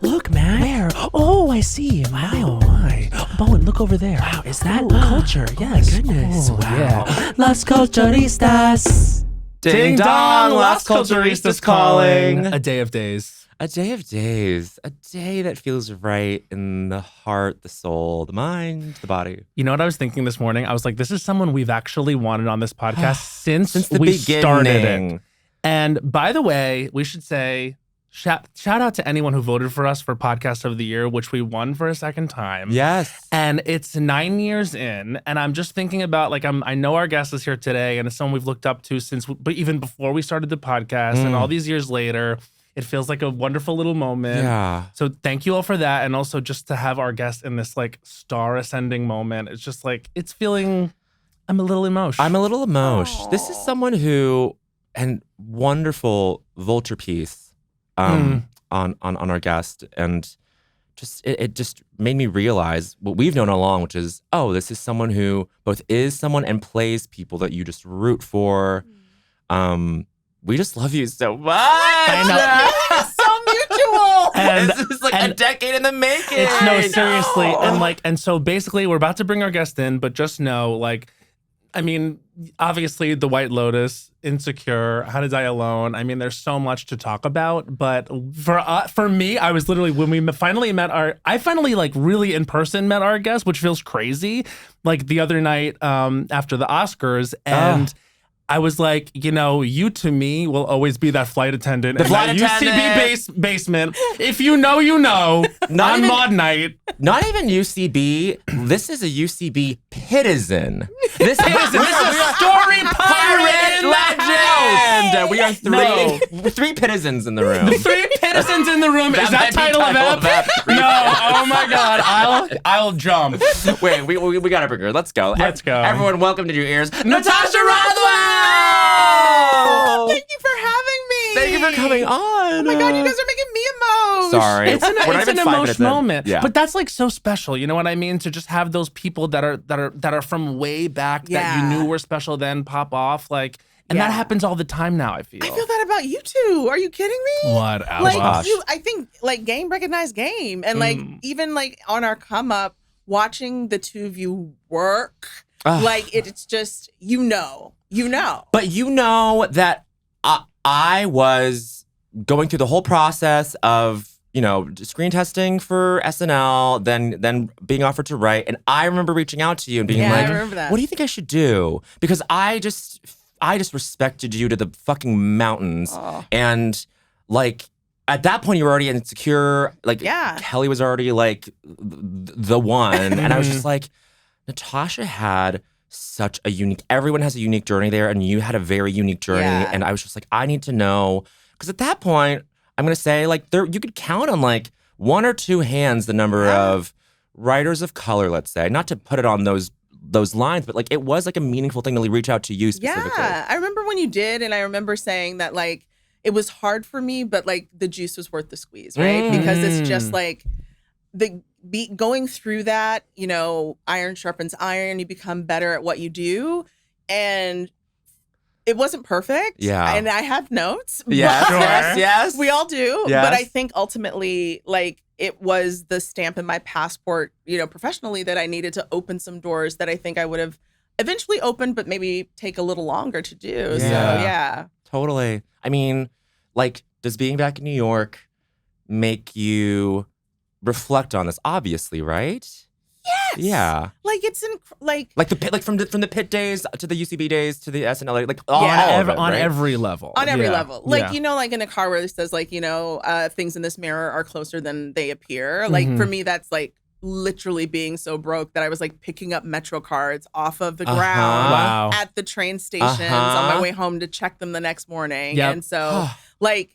Look, man. Where? Oh, I see. Wow. Oh, my. Bowen, look over there. Wow, is that culture? Yes. My goodness. Oh, Wow. Yeah. Las Culturistas. Ding dong, Las Culturistas calling. A day of days. A day of days. A day that feels right in the heart, the soul, the mind, the body. You know what I was thinking this morning? I was like, this is someone we've actually wanted on this podcast since the we beginning. started it. And by the way, we should say, shout out to anyone who voted for us for Podcast of the Year, which we won for a second time. Yes. And it's 9 years in, and I'm just thinking about, like, I know our guest is here today, and it's someone we've looked up to since, but even before we started the podcast, and all these years later, it feels like a wonderful little moment. Yeah. So thank you all for that, and also just to have our guest in this, like, star ascending moment. It's just like, it's feeling, I'm a little emotional. I'm a little emotional. This is someone who, and wonderful vulture piece on our guest, and just it just made me realize what we've known all along, which is, oh, this is someone who both is someone and plays people that you just root for. We just love you so much. I know. It's so mutual. And this is like a decade in the making. It's no, seriously. And so basically we're about to bring our guest in, but just know, like, I mean, obviously the White Lotus, Insecure, How to Die Alone. I mean, there's so much to talk about, but for me, I was literally, when we finally met I finally, like, really in person met our guest, which feels crazy, like the other night after the Oscars, and I was like, you know, you to me will always be that flight attendant in that UCB basement. If you know, you know. Not on even- Mod Night. Not even UCB. This is a UCB Pitizen. This is a story pirate legend. We are three Pitizens in the room. Three Pitizens in the room. Is that title of ep? No. Oh my God. I'll jump. Wait, we gotta bring her. Let's go. Let's go. Everyone, welcome to your ears, Natasha Rothwell. Thank you for having me. Thank you for coming on. Oh my God, you guys are making me emotional. Sorry, It's We're not an even 5 minutes emotional in. moment. Yeah. But that's, like, so special. You know what I mean? To just have those people that are from way back that you knew were special then pop off, like, and that happens all the time now, I feel. I feel that about you two. Are you kidding me? What? Like, gosh. I think, like, game recognized game. And, like, even, like, on our come up, watching the two of you work, like, it's just, you know. But you know that I was going through the whole process of, you know, screen testing for SNL, then being offered to write. And I remember reaching out to you and being I remember that. what do you think I should do? Because I just respected you to the fucking mountains. And, like, at that point, you were already insecure. Like, Kelly was already, like, the one. And I was just like, Natasha had such a unique, everyone has a unique journey there, and you had a very unique journey. And I was just like, I need to know. Because at that point, I'm going to say, like, you could count on, like, 1 or 2 hands the number of writers of color, let's say. Not to put it on those lines, but, like, it was, like, a meaningful thing to reach out to you specifically. Yeah, I remember when you did, and I remember saying that, like, it was hard for me, but, like, the juice was worth the squeeze, right? Because it's just, like, going through that, you know, iron sharpens iron, you become better at what you do. And it wasn't perfect. Yeah. And I have notes. Yes, but yes. we all do. Yes. But I think ultimately, like, it was the stamp in my passport, you know, professionally, that I needed to open some doors that I think I would have eventually opened, but maybe take a little longer to do. Yeah. So, yeah. Totally. I mean, like, does being back in New York make you reflect on this? Obviously, right? Yes. Yeah. Like, it's like the pit, like from the pit days to the UCB days to the SNL, like all Yeah. of it, on right? every level. on every Yeah. level. Like, Yeah. you know, like in a car where it says, like, you know, things in this mirror are closer than they appear. Like, for me, that's like literally being so broke that I was like picking up Metro cards off of the ground Wow. at the train stations on my way home to check them the next morning. Yep. And so, like,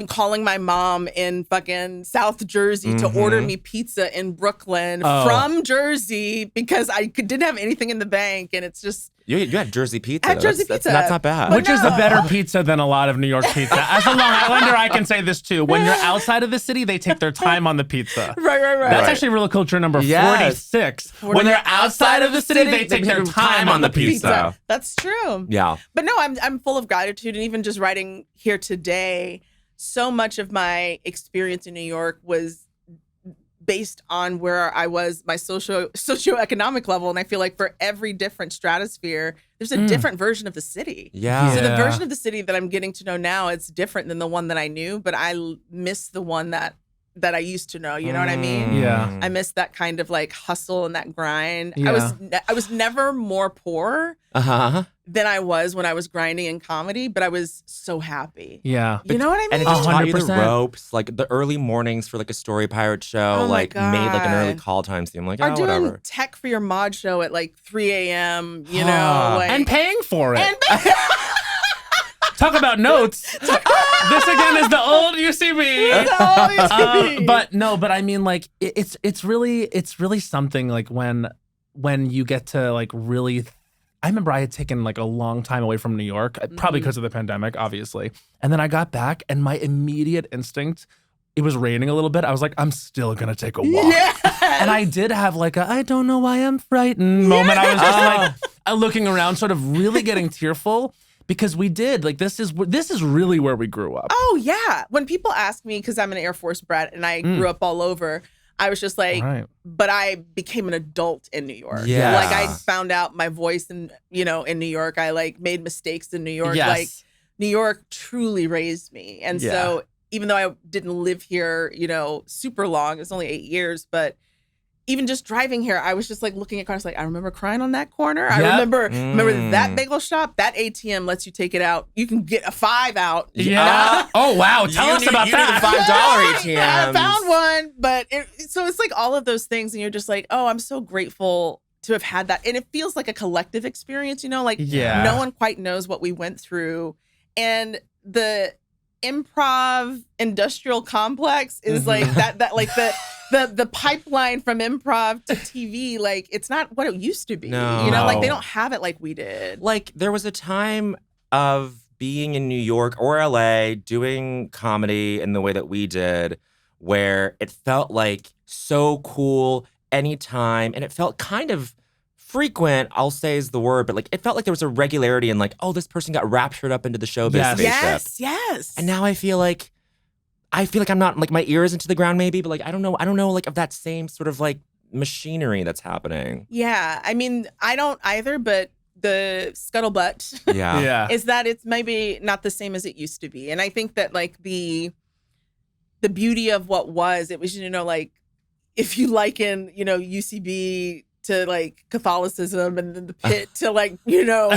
calling my mom in fucking South Jersey to order me pizza in Brooklyn from Jersey because I didn't have anything in the bank. And it's just, You had Jersey pizza. I had Jersey pizza. That's not bad. Which is a better pizza than a lot of New York pizza. As a Long Islander, I can say this too. When you're outside of the city, they take their time on the pizza. right. That's actually real culture number 46. When they're outside of the city, they take their time on the pizza. That's true. Yeah. But no, I'm full of gratitude, and even just writing here today so much of my experience in New York was based on where I was, my socioeconomic level. And I feel like for every different stratosphere, there's a different version of the city. Yeah. So the version of the city that I'm getting to know now, it's different than the one that I knew, but I miss the one that I used to know. You know what I mean? Yeah. I miss that kind of like hustle and that grind. Yeah. I was never more poor than I was when I was grinding in comedy, but I was so happy. Yeah. You know what I mean? And it just taught you the 100%. ropes, like the early mornings for like a story pirate show, Oh my like made like an early God. call time theme. Like, Or oh, doing whatever. tech for your mod show at like 3 a.m., you know, like And paying for it. Talk about notes. This again is the old UCB. But I mean, like it's really something. Like when you get to like really. I remember I had taken like a long time away from New York, probably because of the pandemic, obviously. And then I got back, and my immediate instinct. It was raining a little bit. I was like, I'm still gonna take a walk. Yes. And I did have like a I don't know why I'm frightened moment. I was just like looking around, sort of really getting tearful. Because we did, like, this is really where we grew up. Oh, yeah. When people ask me, because I'm an Air Force brat and I grew up all over, I was just like, but I became an adult in New York. Yeah. Like, I found out my voice in New York. I, like, made mistakes in New York. Yes. Like, New York truly raised me. And so, even though I didn't live here, super long, it was only 8 years, but even just driving here, I was just like looking at cars like, I remember crying on that corner. I remember that bagel shop, that ATM lets you take it out. You can get a 5 out. Yeah. Oh, wow. Tell us about that. $5 ATM. I found one. But so it's like all of those things. And you're just like, oh, I'm so grateful to have had that. And it feels like a collective experience, like no one quite knows what we went through. And the improv industrial complex is like that like the pipeline from improv to TV, like it's not what it used to be. No. Like they don't have it like we did. Like there was a time of being in New York or LA doing comedy in the way that we did, where it felt like so cool anytime, and it felt kind of frequent, I'll say is the word, but like it felt like there was a regularity in like, oh, this person got raptured up into the showbiz spaceship. Yes. And now I feel like I'm not like my ear isn't to the ground maybe, but like I don't know like of that same sort of like machinery that's happening. Yeah. I mean, I don't either, but the scuttlebutt is that it's maybe not the same as it used to be. And I think that like the beauty of what was, it was, like if you liken, UCB to like Catholicism and then the pit to like, Protestant.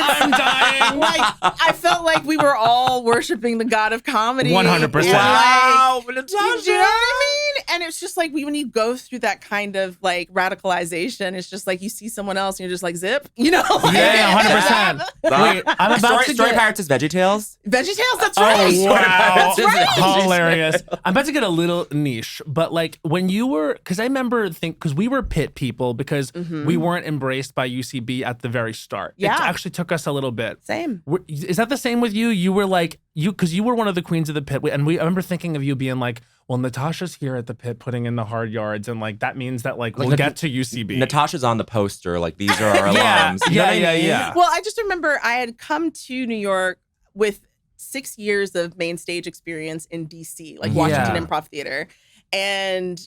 I'm dying. Like I felt like we were all worshiping the God of comedy. 100%. Wow, Natasha. You know what I mean? And it's just like when you go through that kind of like radicalization, it's just like you see someone else and you're just like zip, Yeah, 100%. Wait, I'm about to Story get Pirates is VeggieTales. VeggieTales, that's right. Oh, wow. That's right. Hilarious. I'm about to get a little niche, but like when you were, because I remember because we were pit people because we weren't embraced by UCB at the very start. Yeah. It actually took us a little bit. Same. Is that the same with you? You were like, because you were one of the queens of the pit. And I remember thinking of you being like, well, Natasha's here at the pit putting in the hard yards. And like, that means that like we'll get to UCB. Natasha's on the poster. Like, these are our alums. You know what I mean? Yeah. Well, I just remember I had come to New York with 6 years of main stage experience in DC, like Washington Improv Theater. And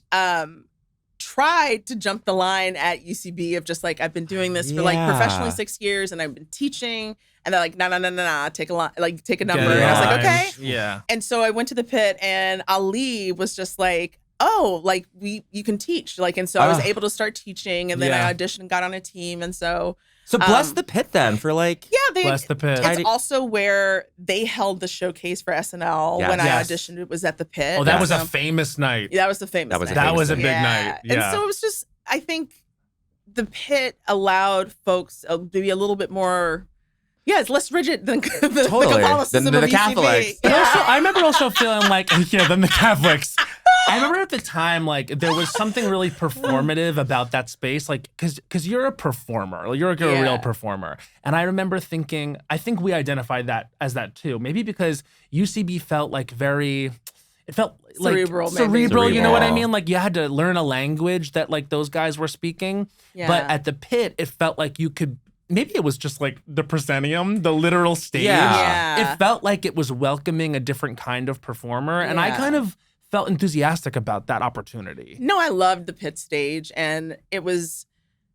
tried to jump the line at UCB of just like, I've been doing this for like professionally 6 years and I've been teaching. And they're like, no, take a number. And I was like, okay. Yeah. And so I went to the pit and Ali was just like, oh, like you can teach. Like, and so I was able to start teaching, and then I auditioned and got on a team. And so bless the pit then for like bless the pit. It's also where they held the showcase for SNL when I auditioned. It was at the pit. Oh, that was a famous night. Yeah, that was the famous night. That was a big night. Yeah. And so it was just, I think the pit allowed folks to be a little bit more, it's less rigid than the Catholicism than of the Catholics. UCB. Yeah. I remember also feeling like, than the Catholics. I remember at the time, like, there was something really performative about that space, like, because you're a performer, like, you're a real performer. And I remember thinking, I think we identified that as that too. Maybe because UCB felt like it felt like cerebral, you know what I mean? Like, you had to learn a language that, like, those guys were speaking. Yeah. But at the pit, it felt like you could maybe it was just like the proscenium, the literal stage. Yeah. It felt like it was welcoming a different kind of performer. And I kind of felt enthusiastic about that opportunity. No, I loved the pit stage. And it was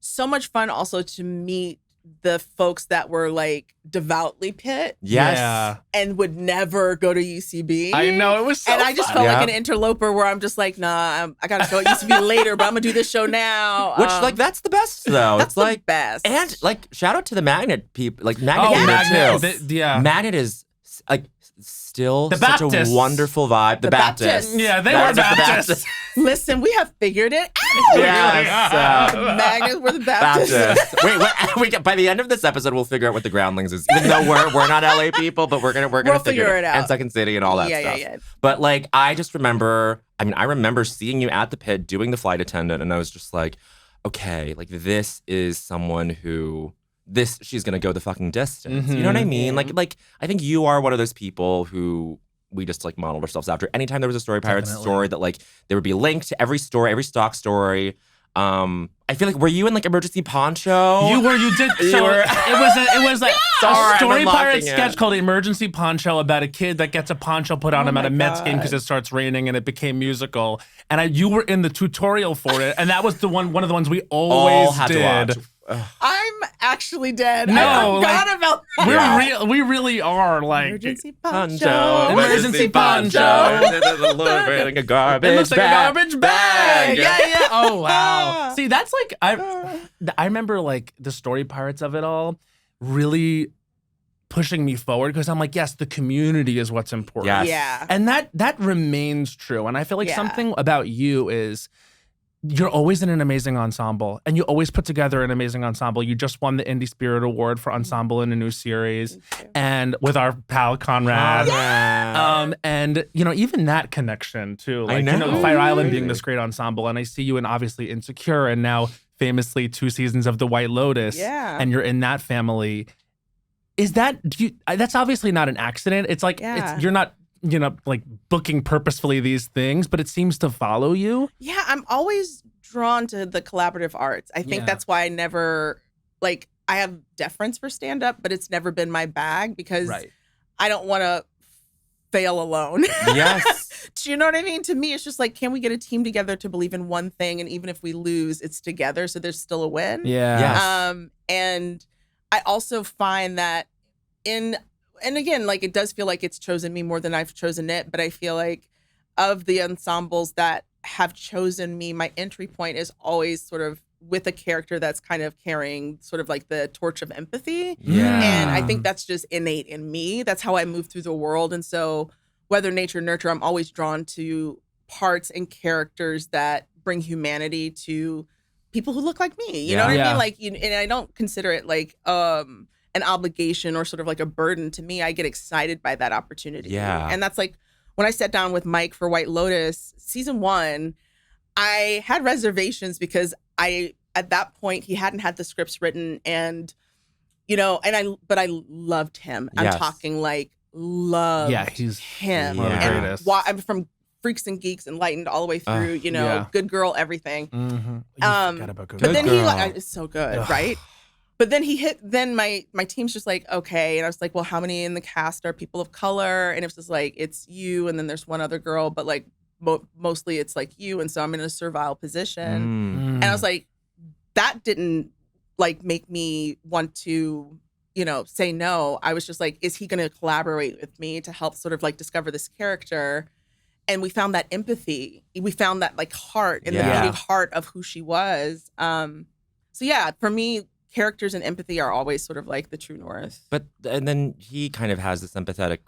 so much fun also to meet the folks that were like devoutly pit. Yes. Yeah. And would never go to UCB. I know, it was so And I just fun. felt like an interloper where I'm just like, nah, I got to go to UCB later, but I'm going to do this show now. Which, like, that's the best, though. That's It's like, the best. and, like, shout out to the Magnet people. Like, Magnet too. Yeah. Magnet is, like, still The such Baptists. a wonderful vibe. The Baptists. Yeah, they That's were what the Baptists. Listen, we have figured it out. Yes. The Magnets were the Baptists. Baptist. Wait, by the end of this episode, we'll figure out what the Groundlings is. Even though we're not LA people, but we're gonna We'll figure it out. And Second City and all that stuff. Yeah. But like, I just remember. I mean, I remember seeing you at the pit doing the flight attendant, and I was just like, okay, like this is someone who she's gonna go the fucking distance. You know what I mean? Like I think you are one of those people who we just like modeled ourselves after. Anytime there was a Story Pirates story that like there would be a link to every story, every stock story. I feel like, were you in like Emergency Poncho? You did. So it was like Sorry, a Story I'm Pirates unlocking sketch it. called Emergency Poncho about a kid that gets a poncho put on him at a Mets game because it starts raining and it became musical. And you were in the tutorial for it, and that was one of the ones we always had did. to watch. I'm actually dead. No, I forgot about that. We really are like Emergency Poncho. poncho. Emergency poncho. Like a garbage It looks like a bag. garbage bag. Yeah. Oh wow. See, that's like I remember like the Story Pirates of it all really pushing me forward because I'm like, yes, the community is what's important. Yes. Yeah. And that remains true. And I feel like something about you is you're always in an amazing ensemble and you always put together an amazing ensemble. You just won the Indie Spirit Award for Ensemble in a New Series and with our pal Conrad. And even that connection too, like Fire Island being this great ensemble, and I see you in obviously Insecure and now famously 2 seasons of The White Lotus. Yeah. And you're in that family. Is that that's obviously not an accident. It's like you're not like booking purposefully these things, but it seems to follow you. Yeah, I'm always drawn to the collaborative arts. I think that's why I never, I have deference for stand-up, but it's never been my bag because I don't want to fail alone. Yes. Do you know what I mean? To me, it's just like, can we get a team together to believe in one thing? And even if we lose, it's together, so there's still a win. Yeah. Yes. And I also find that and again, like it does feel like it's chosen me more than I've chosen it, but I feel like of the ensembles that have chosen me, my entry point is always sort of with a character that's kind of carrying sort of like the torch of empathy. Yeah. And I think that's just innate in me. That's how I move through the world. And so whether nature, nurture, I'm always drawn to parts and characters that bring humanity to people who look like me. You know what I mean? Like, and I don't consider it like, an obligation or sort of like a burden to me. I get excited by that opportunity. Yeah. And that's like when I sat down with Mike for White Lotus, season 1, I had reservations because at that point, he hadn't had the scripts written but I loved him. I'm talking like loved him. one of the And greatest. I'm from Freaks and Geeks, Enlightened all the way through, Good Girl, everything. Mm-hmm. But then it's so good, right? But then then my team's just like, okay. And I was like, well, how many in the cast are people of color? And it was just like, it's you. And then there's one other girl, but like mostly it's like you. And so I'm in a servile position. And I was like, that didn't like make me want to, say no. I was just like, is he going to collaborate with me to help sort of like discover this character? And we found that empathy. We found that like heart in the beating heart of who she was. So yeah, for me, characters and empathy are always sort of like the true north. And then he kind of has this empathetic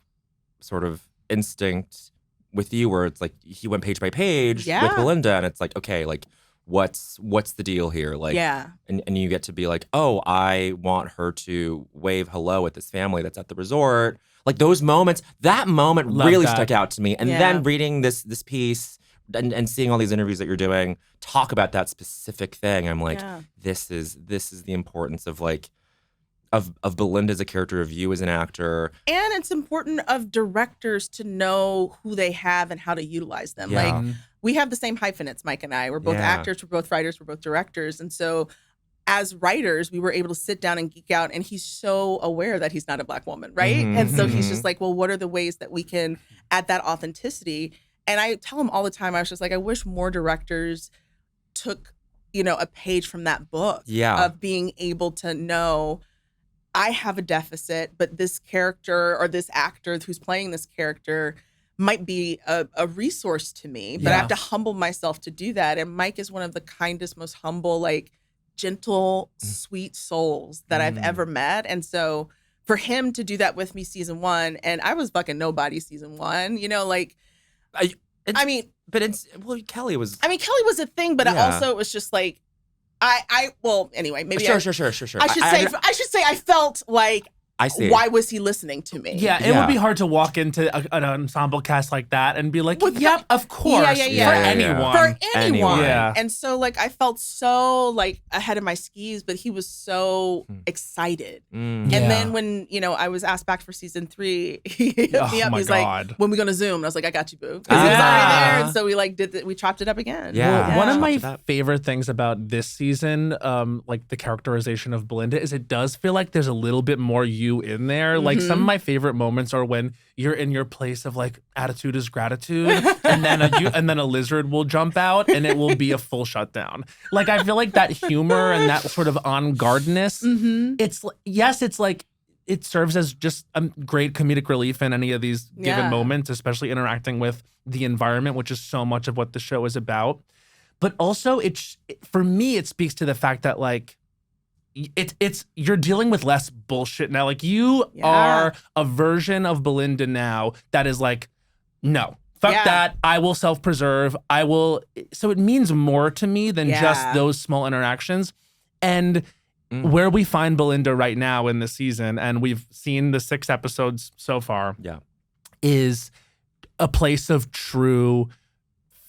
sort of instinct with you where it's like he went page by page with Belinda and it's like, okay, like what's the deal here? Like, and you get to be like, oh, I want her to wave hello at this family that's at the resort. Like those moments, that moment really stuck out to me. And then reading this piece and seeing all these interviews that you're doing talk about that specific thing, I'm like, this is the importance of like of Belinda as a character, of you as an actor. And it's important of directors to know who they have and how to utilize them. Yeah. Like we have the same hyphenates, Mike and I. We're both actors, we're both writers, we're both directors. And so as writers, we were able to sit down and geek out, and he's so aware that he's not a Black woman, right? And so he's just like, well, what are the ways that we can add that authenticity? And I tell him all the time, I was just like, I wish more directors took, a page from that book of being able to know, I have a deficit, but this character or this actor who's playing this character might be a resource to me, but I have to humble myself to do that. And Mike is one of the kindest, most humble, like gentle, sweet souls that I've ever met. And so for him to do that with me season 1, and I was fucking nobody season 1, Kelly was. Kelly was a thing, but also it was just like, anyway, maybe Sure. I should say I felt like, I see. Why was he listening to me? Yeah, it would be hard to walk into an ensemble cast like that and be like, yep, of course. For anyone. For anyone. Yeah. And so, like, I felt so, like, ahead of my skis, but he was so excited. And then when, I was asked back for season 3, he hit me up. He's like, when we going to Zoom? And I was like, I got you, boo. Because he was already there. And so we, we chopped it up again. Yeah. Well, one of my favorite things about this season, like the characterization of Belinda, is it does feel like there's a little bit more you in there. Like some of my favorite moments are when you're in your place of like attitude is gratitude, and then a lizard will jump out and it will be a full shutdown. Like I feel like that humor and that sort of on guardness. It's like it serves as just a great comedic relief in any of these given moments, especially interacting with the environment, which is so much of what the show is about. But also, for me, it speaks to the fact that like. It's you're dealing with less bullshit now. Like you are a version of Belinda now that is like, no, fuck that. I will self-preserve. So it means more to me than just those small interactions. And where we find Belinda right now in the season, and we've seen the 6 episodes so far, is a place of true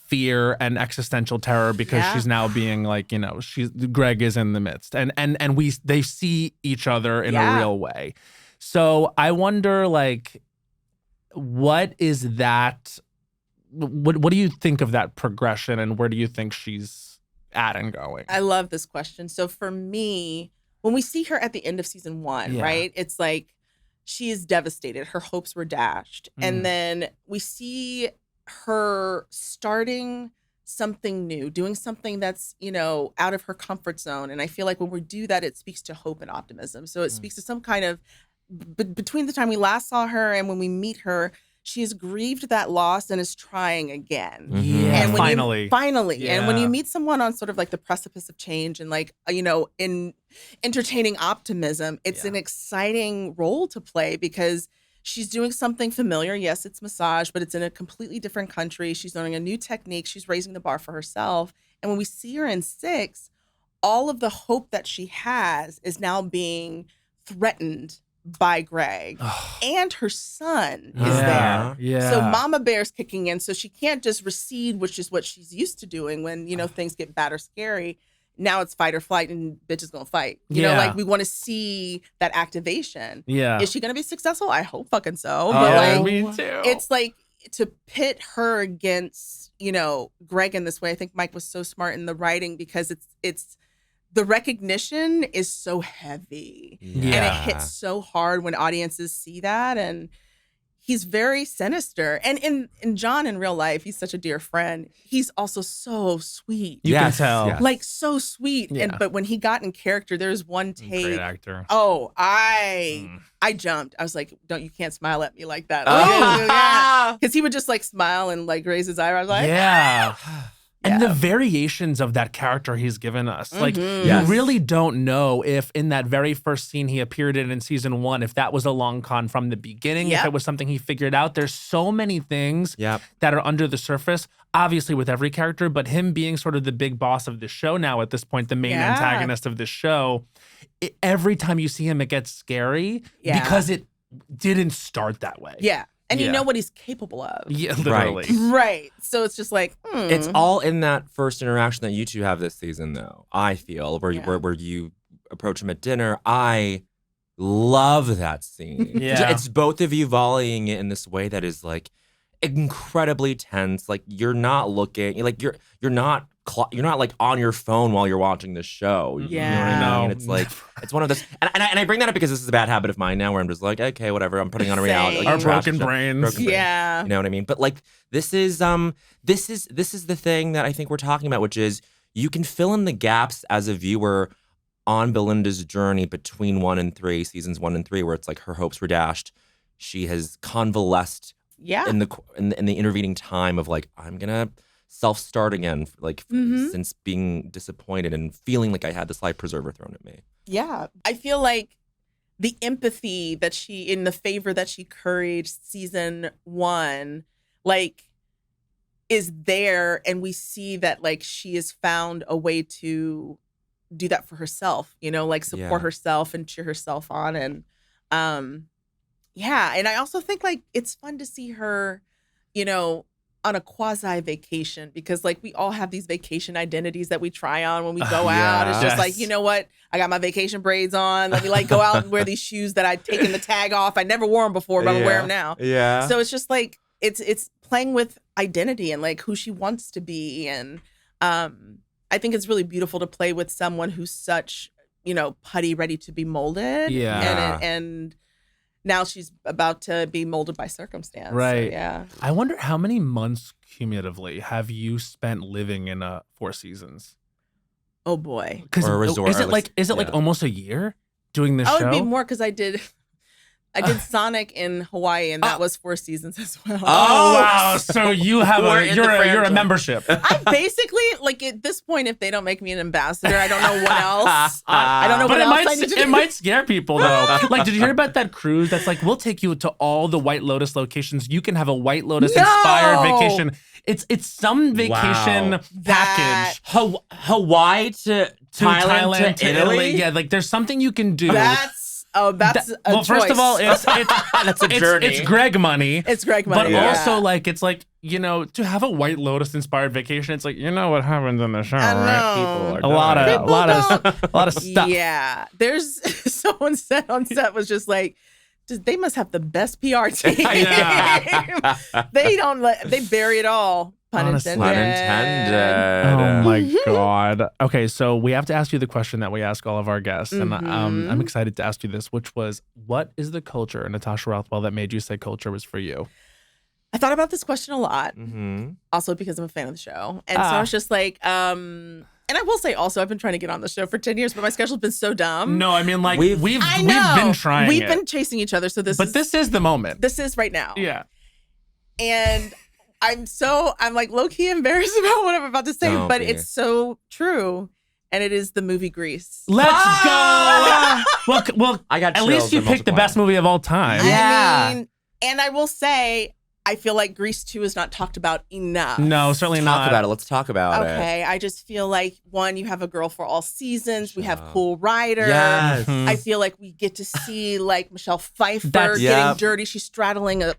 fear and existential terror because she's now being like, Greg is in the midst and they see each other in a real way. So I wonder, like, what is that? What do you think of that progression, and where do you think she's at and going? I love this question. So for me, when we see her at the end of season 1, right? It's like she is devastated. Her hopes were dashed. And then we see her starting something new, doing something that's, out of her comfort zone. And I feel like when we do that, it speaks to hope and optimism. So it speaks to some kind of, between the time we last saw her and when we meet her, she has grieved that loss and is trying again. And finally. And when you meet someone on sort of like the precipice of change and like, in entertaining optimism, it's an exciting role to play because she's doing something familiar. Yes, it's massage, but it's in a completely different country. She's learning a new technique. She's raising the bar for herself. And when we see her in 6, all of the hope that she has is now being threatened by Greg. And her son is there. Yeah. So Mama Bear's kicking in. So she can't just recede, which is what she's used to doing when, things get bad or scary. Now it's fight or flight, and bitch is gonna fight. Like we want to see that activation. Yeah. Is she gonna be successul? I hope fucking so. But me too. It's like to pit her against, Greg in this way. I think Mike was so smart in the writing because it's the recognition is so heavy. And it hits so hard when audiences see that. And he's very sinister. And in John in real life, he's such a dear friend. He's also so sweet. You can tell. Yes. Like so sweet. Yeah. But when he got in character, there's one take. Great actor. Oh, I jumped. I was like, you can't smile at me like that. Because he would just like smile and like raise his eyebrows like, And the variations of that character he's given us. Like, you really don't know if in that very first scene he appeared in season 1, if that was a long con from the beginning, if it was something he figured out. There's so many things that are under the surface, obviously with every character, but him being sort of the big boss of the show now at this point, the main antagonist of the show, every time you see him, it gets scary because it didn't start that way. Yeah. And you know what he's capable of. Yeah, literally. Right. So it's just like, It's all in that first interaction that you two have this season, though, I feel, where you approach him at dinner. I love that scene. It's both of you volleying it in this way that is like incredibly tense. Like you're not looking, like you're not you're not like on your phone while you're watching the show. You know what I mean? It's like it's one of those, and I bring that up because this is a bad habit of mine now, where I'm just like, okay, whatever. I'm putting on a reality. Like, Our trash broken show. brains. You know what I mean? But like this is the thing that I think we're talking about, which is you can fill in the gaps as a viewer on Belinda's journey between seasons 1 and 3, where it's like her hopes were dashed. She has convalesced in the intervening time of like, I'm gonna self-start again, like since being disappointed and feeling like I had this life preserver thrown at me. Yeah. I feel like the empathy that in the favor that she curried season 1, like, is there, and we see that like she has found a way to do that for herself, like support herself and cheer herself on. And and I also think like it's fun to see her, on a quasi vacation, because like we all have these vacation identities that we try on when we go out. It's just like, you know what? I got my vacation braids on. Let me like go out and wear these shoes that I've taken the tag off. I never wore them before, but I'm gonna wear them now. Yeah. So it's just like, it's playing with identity and like who she wants to be. And I think it's really beautiful to play with someone who's such, putty, ready to be molded. Yeah. And now she's about to be molded by circumstance. Right. So, yeah. I wonder how many months cumulatively have you spent living in 4 seasons? Oh boy. Because Or a resort, is or it like- like almost a year doing this I show? would be more because I did Sonic in Hawaii, and that was 4 seasons as well. Oh wow! So you have We're in the you're a franchise. membership. I'm basically like at this point, if they don't make me an ambassador, I don't know what else. I don't know But what else I need to do. it might scare people though. Like, did you hear about that cruise that's like, we'll take you to all the White Lotus locations. You can have a White Lotus inspired vacation. It's some vacation package. Hawaii to Thailand to Italy. Yeah, like there's something you can do. That's a well, first of all, choice. That's a journey. It's Greg money. It's Greg money. But also, like, it's like, to have a White Lotus inspired vacation, it's like, what happens in the show, I right? know. People are A lot of stuff. Yeah. There's someone said on set was just like, they must have the best PR team. Yeah. They bury it all. Pun Honestly. intended. Oh my God. Okay, so we have to ask you the question that we ask all of our guests. And I'm excited to ask you this, which was, what is the culture, Natasha Rothwell, that made you say culture was for you? I thought about this question a lot. Mm-hmm. Also because I'm a fan of the show. And so I was just like, and I will say also, I've been trying to get on the show for 10 years, but my schedule's been so dumb. No, I mean, like, We've been trying We've it. been chasing each other. So this is the moment. This is right now. Yeah. And I'm like low-key embarrassed about what I'm about to say, Don't but be. it's so true. And it is the movie Grease. Let's go. Well, I got at chills least you and picked the multiplied. best movie of all time. Yeah. I mean, and I will say, I feel like Grease 2 is not talked about enough. No, certainly not. Talk about it. Let's talk about it. Okay, I just feel like, one, you have a girl for all seasons. We have Cool Rider. Yes. Mhm. I feel like we get to see like Michelle Pfeiffer That's- getting Yep. dirty. She's straddling a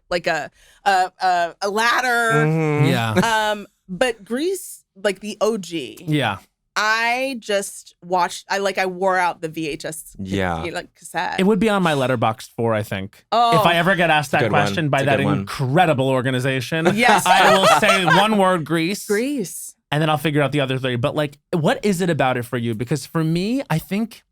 ladder. Mhm. Yeah. But Grease, like the OG, Yeah. I just watched. I wore out the VHS. Yeah. Cassette. It would be on my Letterboxd 4, I think. Oh. If I ever get asked that Good one. question by It's a that good one. incredible organization, Yes. I will say one word, Grease. Grease. And then I'll figure out the other 3. But like, what is it about it for you? Because for me, I think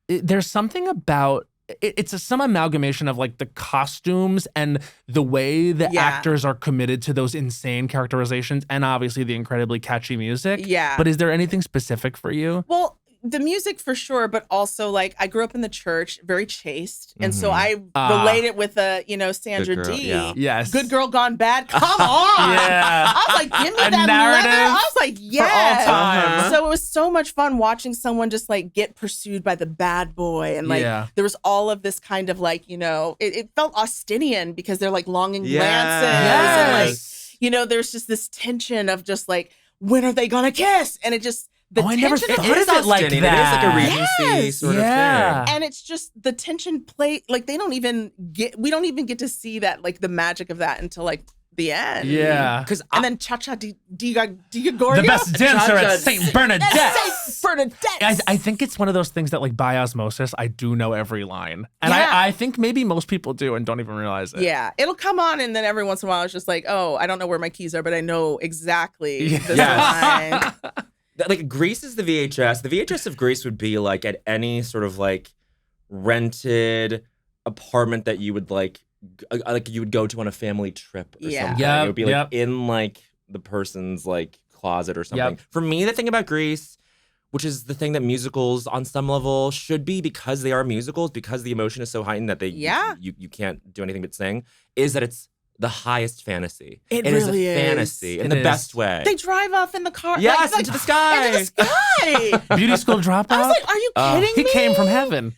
there's something about it's some amalgamation of like the costumes and the way the Yeah. actors are committed to those insane characterizations and obviously the incredibly catchy music. Yeah. But is there anything specific for you? Well, the music for sure, but also like I grew up in the church, very chaste, and so I relate it with Sandra Good girl, D. yeah. Yes. Good girl gone bad. Come on. Yeah. I was like, give me A that narrative leather. I was like, yes. all time. So it was so much fun watching someone just like get pursued by the bad boy, and like Yeah. there was all of this kind of like it felt Austenian because they're like longing Yes. glances, and like there's just this tension of just like, when are they gonna kiss? And it just the I never tension of thought of it like Austenian. that. It is like a Regency Yes. sort Yeah. of thing. and it's just the tension play, like we don't even get to see that, like the magic of that until like the end. Yeah. Because And then Cha-Cha Di Gregorio. The best dancer Cha-cha. at St. Bernadette. St. Bernadette. I think it's one of those things that like by osmosis, I do know every line. And Yeah. I think maybe most people do and don't even realize it. Yeah, it'll come on, and then every once in a while, it's just like, oh, I don't know where my keys are, but I know exactly this Yes. line. Like Grease is the VHS. The VHS of Grease would be like at any sort of like rented apartment that you would like you would go to on a family trip or something. Yep, It would be like in like the person's like closet or something. Yep. For me, the thing about Grease, which is the thing that musicals on some level should be because they are musicals, because the emotion is so heightened that you can't do anything but sing, is that it's the highest fantasy. It is really a is. fantasy in It the is. best way. They drive off in the car. Yes, into the sky. Into the sky. Beauty School Dropout. I was like, are you kidding He me? came from heaven.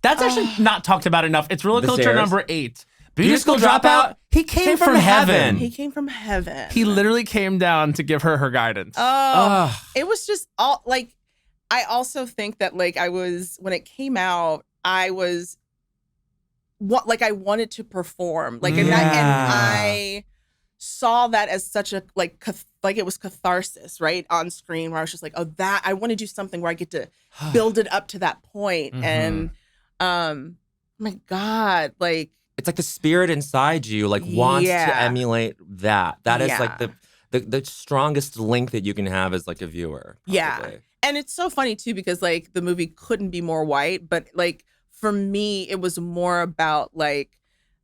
That's actually not talked about enough. It's Real The Culture stairs? number 8. Beauty School Dropout. He came from heaven. He came from heaven. He literally came down to give her guidance. It was just all like, I also think that like when it came out, I was I wanted to perform and I saw that as such a like it was catharsis right on screen where I was just like, oh, that I want to do something where I get to build it up to that point. And my God, like it's like the spirit inside you like wants to emulate that. That is like the strongest link that you can have as like a viewer. Probably. Yeah. And it's so funny too because like the movie couldn't be more white, but like for me it was more about like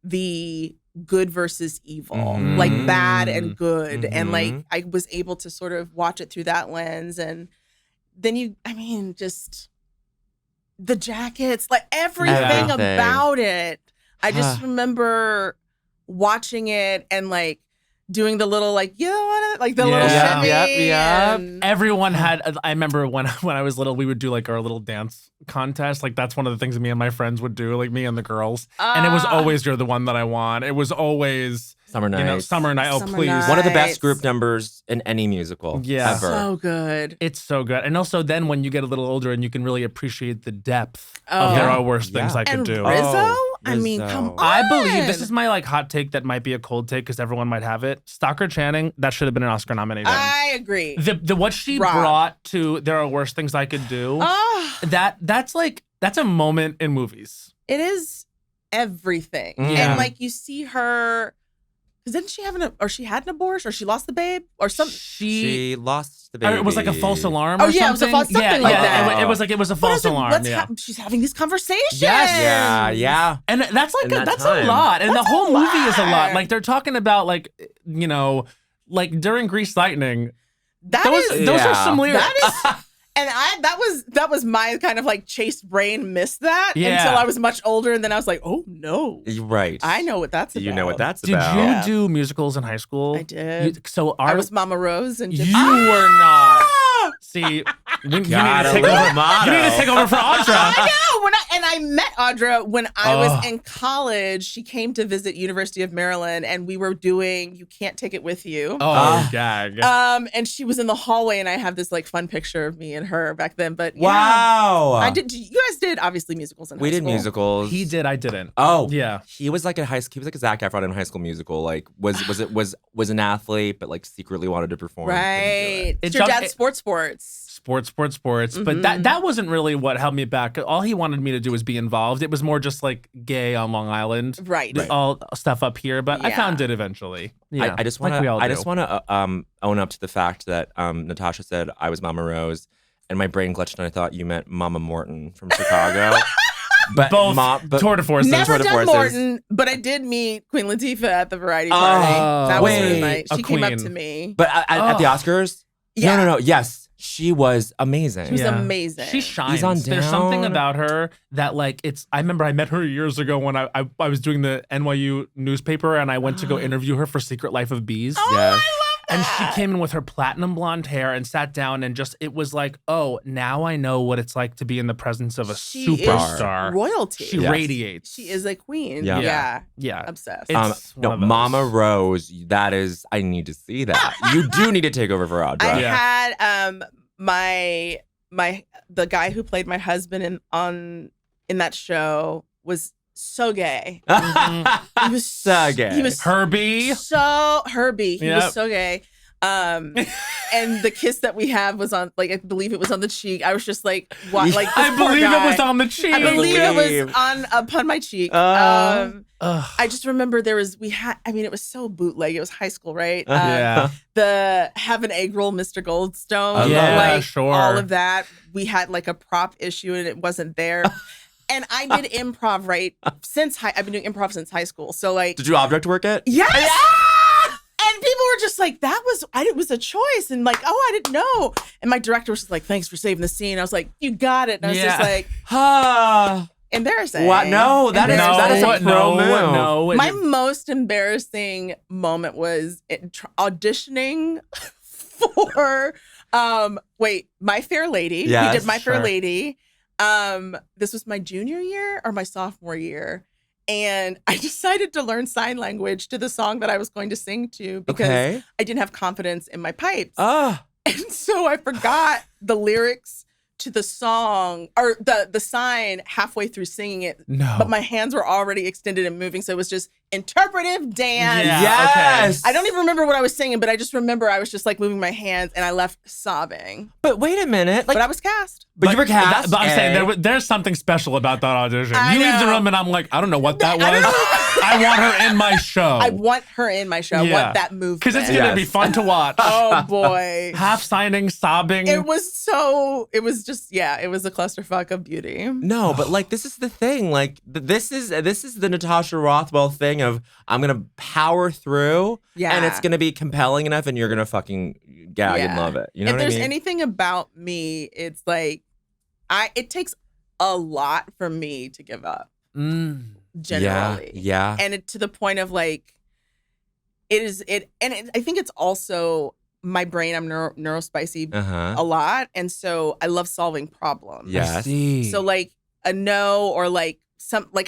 the good versus evil, like bad and good. And like I was able to sort of watch it through that lens. And then just the jackets, like everything about it. I just remember watching it and like doing the little like like the little shimmy. And Everyone had. I remember when I was little, we would do like our little dance contest. Like that's one of the things that me and my friends would do, like me and the girls. And it was always "You're the One That I Want." It was always Summer Nights. Summer Night. Oh, Summer please. Night. One of the best group numbers in any musical ever. So good. It's so good. And also then when you get a little older and you can really appreciate the depth of There Are Worse Things I Could And Do. Rizzo? I mean, Rizzo. come on. I believe this is my like hot take that might be a cold take because everyone might have it. Stockard Channing, that should have been an Oscar nomination. I agree. The what she brought to There Are Worse Things I Could Do. That's a moment in movies. It is everything. Yeah. And like you see her, because didn't she have she had an abortion or she lost the babe or something? She lost the baby. Or it was like a false alarm. Oh, or yeah, it was a something. false- something like that. It was like it was a false alarm. She's having these conversations. Yes. Yeah. And that's like In that that's time. a lot. And That's the whole a movie is a lot. lot. Like they're talking about like like during Grease Lightning. Those are some lyrics. That is. And that was my kind of like chaste brain missed that Yeah. until I was much older, and then I was like, oh no, Right. I know what that's about. You know what that's Did about. you do musicals in high school? I did. So I was Mama Rose and you were not. See, you need to God, take a little over. motto. You need to take over for Audra. I know. I met Audra when I was in college. She came to visit University of Maryland, and we were doing You Can't Take It With You. Gag. And she was in the hallway, and I have this like fun picture of me and her back then. But yeah, Wow. I did. You guys did obviously musicals in high We did school. musicals. He did. I didn't. Oh Yeah. He was like a he was like a Zac Efron in High School Musical. Like was an athlete, but like secretly wanted to perform. Couldn't do Right. it. It's your dad's sports. Sports. But that wasn't really what held me back. All he wanted me to do was be involved. It was more just like gay on Long Island. Right. All stuff up here. But I Yeah. found it eventually. Yeah. I just want like we all to. I do. just want to own up to the fact that Natasha said I was Mama Rose, and my brain glitched, and I thought you meant Mama Morton from Chicago. But Both but tour de forces. Never Tour de done Forces. Morton, but I did meet Queen Latifah at the variety party. That was really wait, nice. a She came up queen. to me. But at the Oscars, Yeah. no. Yes, she was amazing. She was amazing. She shines. on There's something Down. about her that like I remember I met her years ago when I was doing the NYU newspaper and I went to go interview her for Secret Life of Bees. Oh, Yes. I love And she that. came in with her platinum blonde hair and sat down and just it was like, oh, now I know what it's like to be in the presence of a She superstar. is royalty. She Yes. radiates. She is a queen. Yeah. Yeah. Yeah. Obsessed. It's one No, of those. Mama Rose. That is, I need to see that. You do need to take over for Audra. I Yeah. had the guy who played my husband in that show was so gay. He was so gay. He was Herbie. so Herbie. He Yep. was so gay. and the kiss that we have was on, like, I believe it was on the cheek. I was just like, what? Like, I believe it was on the cheek. I believe it was upon my cheek. I just remember it was so bootleg. It was high school, right? The have an egg roll, Mr. Goldstone. Sure. All of that. We had like a prop issue and it wasn't there. And I did improv I've been doing improv since high school. So like, did you object work it? Yes. And people were just like, it was a choice. And like, oh, I didn't know. And my director was just like, thanks for saving the scene. I was like, you got it. And I was just like, embarrassing. What? No, that is a pro move. No. My most embarrassing moment was auditioning for My Fair Lady. Yes, we did My Fair Lady. This was my junior year or my sophomore year. And I decided to learn sign language to the song that I was going to sing to because I didn't have confidence in my pipes. And so I forgot the lyrics to the song or the sign halfway through singing it. No. But my hands were already extended and moving. So it was just interpretive dance. Yeah, yes. I don't even remember what I was singing, but I just remember I was just like moving my hands and I left sobbing. But wait a minute. But I was cast. But you were cast. But I'm saying there's something special about that audition. I You leave the know. room and I'm like, I don't know what that was. I want her in my show. I want her in my show. I want that movement. Because it's going to be fun to watch. Oh, boy. Half signing, sobbing. It was just it was a clusterfuck of beauty. No, but like this is the thing. Like this is the Natasha Rothwell thing of I'm gonna power through, and it's gonna be compelling enough, and you're gonna fucking gag and love it. You know if what I mean? there's anything about me, it's like it takes a lot for me to give up. Generally, yeah, and to the point of like I think it's also my brain. I'm neurospicy a lot, and so I love solving problems. Yes. So like a no or like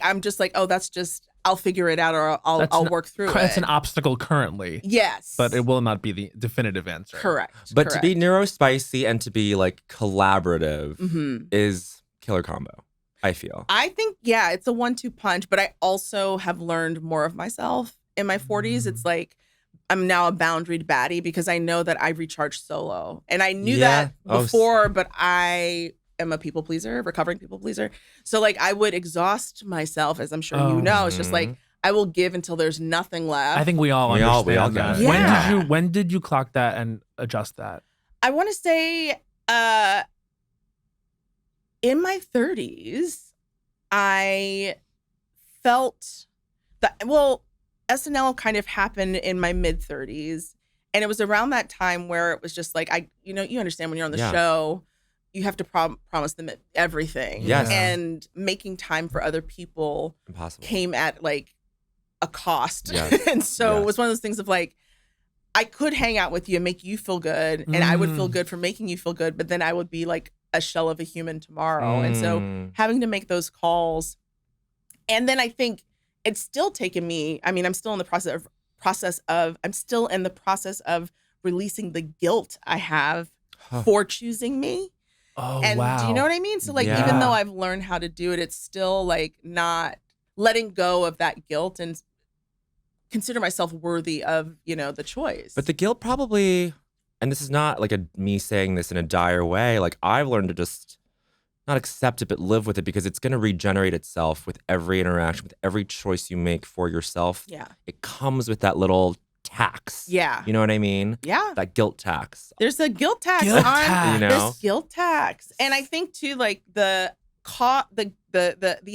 I'm just like, oh, that's just I'll figure it out or I'll work through it. It's an obstacle currently. Yes, but it will not be the definitive answer. Correct. But to be neurospicy and to be like collaborative is killer combo. I feel. I think it's a 1-2 punch. But I also have learned more of myself in my 40s. It's like I'm now a boundaried baddie because I know that I recharge solo, and I knew that before, but I am a people pleaser, recovering people pleaser. So like I would exhaust myself, as I'm sure you know. It's just like I will give until there's nothing left. I think we all understand we all that. get it. Yeah. When did you clock that and adjust that? I want to say in my 30s, I felt that SNL kind of happened in my mid 30s, and it was around that time where it was just like you understand when you're on the show. You have to promise them everything. Yes. And making time for other people came at like a cost. Yes. And so it was one of those things of like, I could hang out with you and make you feel good. And I would feel good for making you feel good. But then I would be like a shell of a human tomorrow. And so having to make those calls. And then I think it's still taken me, I'm still in the process of releasing the guilt I have for choosing me. Oh, and wow. do you know what I mean? So like, even though I've learned how to do it, it's still like not letting go of that guilt and consider myself worthy of, the choice. But the guilt probably, and this is not like me saying this in a dire way, like I've learned to just not accept it, but live with it because it's going to regenerate itself with every interaction, with every choice you make for yourself. Yeah. It comes with that little tax. Yeah. You know what I mean? Yeah. That guilt tax. There's a guilt tax. You know? There's guilt tax. And I think too, like the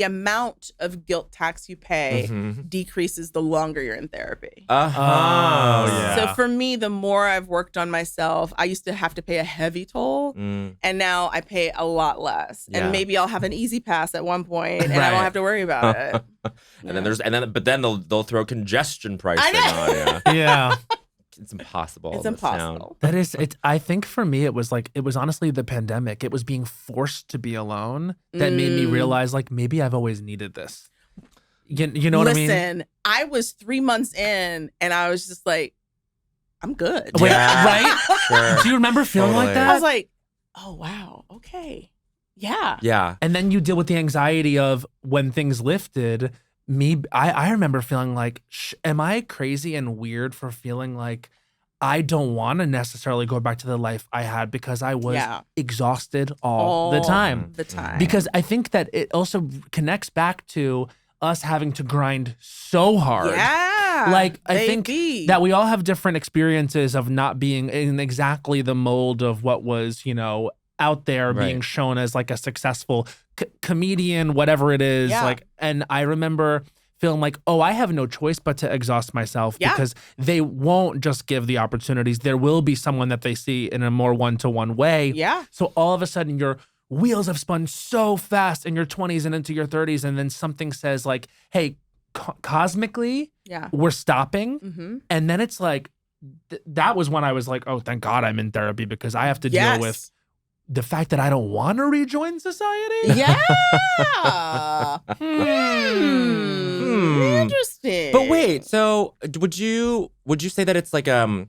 amount of guilt tax you pay decreases the longer you're in therapy. So for me, the more I've worked on myself, I used to have to pay a heavy toll, and now I pay a lot less. And maybe I'll have an easy pass at one point, and I don't have to worry about it. But then they'll throw congestion pricing on you. Yeah. It's impossible. It's impossible. That is it. I think for me, it was honestly the pandemic. It was being forced to be alone that made me realize like maybe I've always needed this. You know what I mean? Listen, I was 3 months in and I was just like, I'm good. Wait, right? Sure. Do you remember feeling like that? I was like, oh wow, okay. Yeah. Yeah. And then you deal with the anxiety of when things lifted. I remember feeling like, am I crazy and weird for feeling like I don't want to necessarily go back to the life I had because I was exhausted all the time. Because I think that it also connects back to us having to grind so hard. Yeah. Like, I think that we all have different experiences of not being in exactly the mold of what was, you know, out there being shown as like a successful comedian, whatever it is. Like, and I remember feeling like, oh, I have no choice but to exhaust myself because they won't just give the opportunities. There will be someone that they see in a more one-to-one way. Yeah. So all of a sudden your wheels have spun so fast in your 20s and into your 30s. And then something says like, hey, cosmically, we're stopping. And then it's like, that was when I was like, oh, thank God I'm in therapy because I have to deal with the fact that I don't want to rejoin society. Yeah. Interesting. But wait, so would you say that it's like an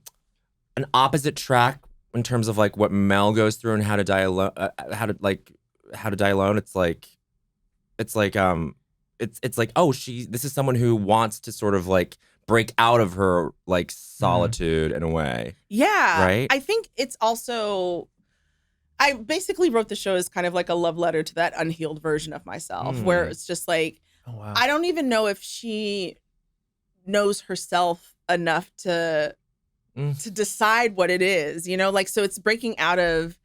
opposite track in terms of like what Mel goes through and how to die alone? How to die alone? It's like, oh, this is someone who wants to sort of like break out of her like solitude in a way. Yeah. Right. I think it's also. I basically wrote the show as kind of like a love letter to that unhealed version of myself, where it's just like, I don't even know if she knows herself enough to decide what it is, you know? Like, so it's breaking out of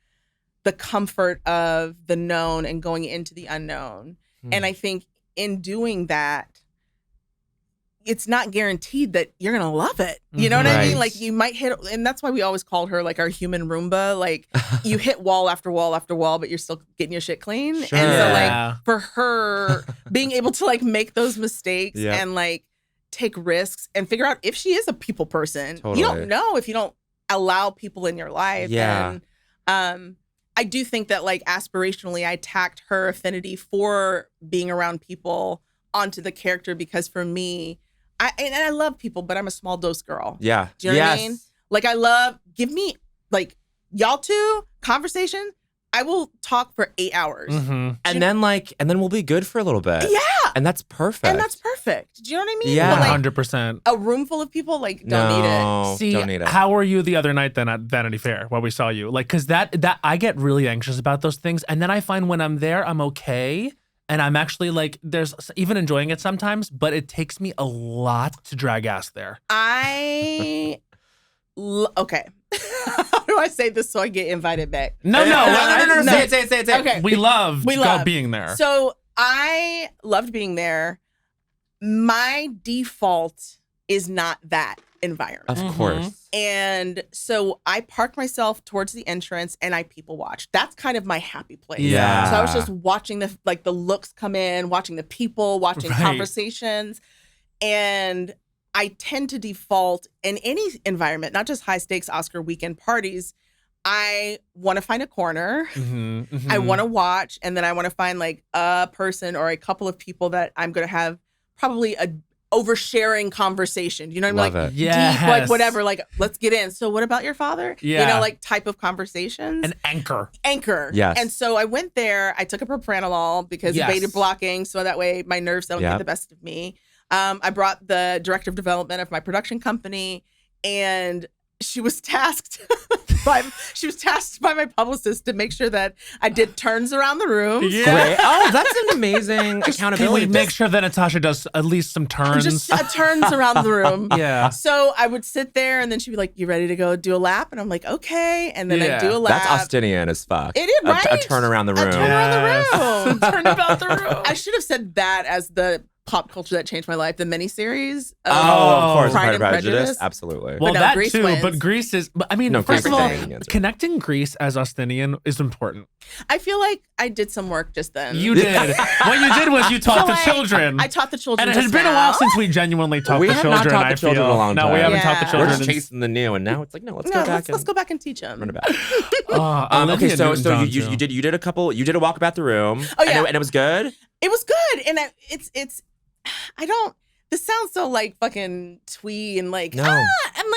the comfort of the known and going into the unknown. And I think in doing that, it's not guaranteed that you're going to love it. You know what I mean? Like you might hit, and that's why we always called her like our human Roomba. Like you hit wall after wall after wall, but you're still getting your shit clean. Sure. And so like for her being able to like make those mistakes and like take risks and figure out if she is a people person. Totally. You don't know if you don't allow people in your life. Yeah. And I do think that like aspirationally, I tacked her affinity for being around people onto the character because for me, I love people, but I'm a small dose girl. Yeah. Do you know what I mean? Like give me like y'all two conversation. I will talk for 8 hours. And then we'll be good for a little bit. Yeah. And that's perfect. Do you know what I mean? Yeah. But, like, 100%. a room full of people don't need it. See, don't need it. How were you the other night then at Vanity Fair while we saw you? Like, cause that I get really anxious about those things. And then I find when I'm there, I'm okay. And I'm actually like, there's even enjoying it sometimes, but it takes me a lot to drag ass there. Okay. How do I say this so I get invited back? No. Say it. Okay. We love being there. So I loved being there. My default is not that environment. Of course. And so I parked myself towards the entrance and I people watched. That's kind of my happy place. Yeah. So I was just watching the looks come in, watching the people, watching conversations. And I tend to default in any environment, not just high stakes Oscar weekend parties. I want to find a corner. I want to watch. And then I want to find like a person or a couple of people that I'm going to have probably a oversharing conversation. You know what I mean? Love Like it. Yes. deep, like whatever, like let's get in. So what about your father? Yeah. You know, like type of conversations. An anchor. Yes. And so I went there. I took a propranolol because beta blocking. So that way my nerves don't get the best of me. I brought the director of development of my production company and she was tasked by my publicist to make sure that I did turns around the room. Yeah. Great. Oh, that's an amazing accountability. Can we make sure that Natasha does at least some turns? Just turns around the room. Yeah. So I would sit there and then she'd be like, you ready to go do a lap? And I'm like, okay. And then I do a lap. That's Austenian as fuck. It is, right? A turn around the room. A turn around the room. Turn about the room. I should have said that as the pop culture that changed my life, the miniseries. Of course, Pride and Prejudice. Absolutely. Well, no, that Grease too, wins. but Grease is, I mean, No, first Grease of all, is the answer. connecting Grease as Austenian is important. I feel like I did some work just then. You did. What you did was you taught the children. I taught the children. And it has been a while since we genuinely taught We the have children. not taught the children in a long No, we time. haven't taught the Yeah. children. We're just chasing the new, and now it's like, no, let's go back. Let's go back and teach them. Run it back. Olivia Okay, so Newton-John, you too. did a walk about the room. Oh, yeah. and it was good. It was good, and it's. I don't. This sounds so like fucking twee and like and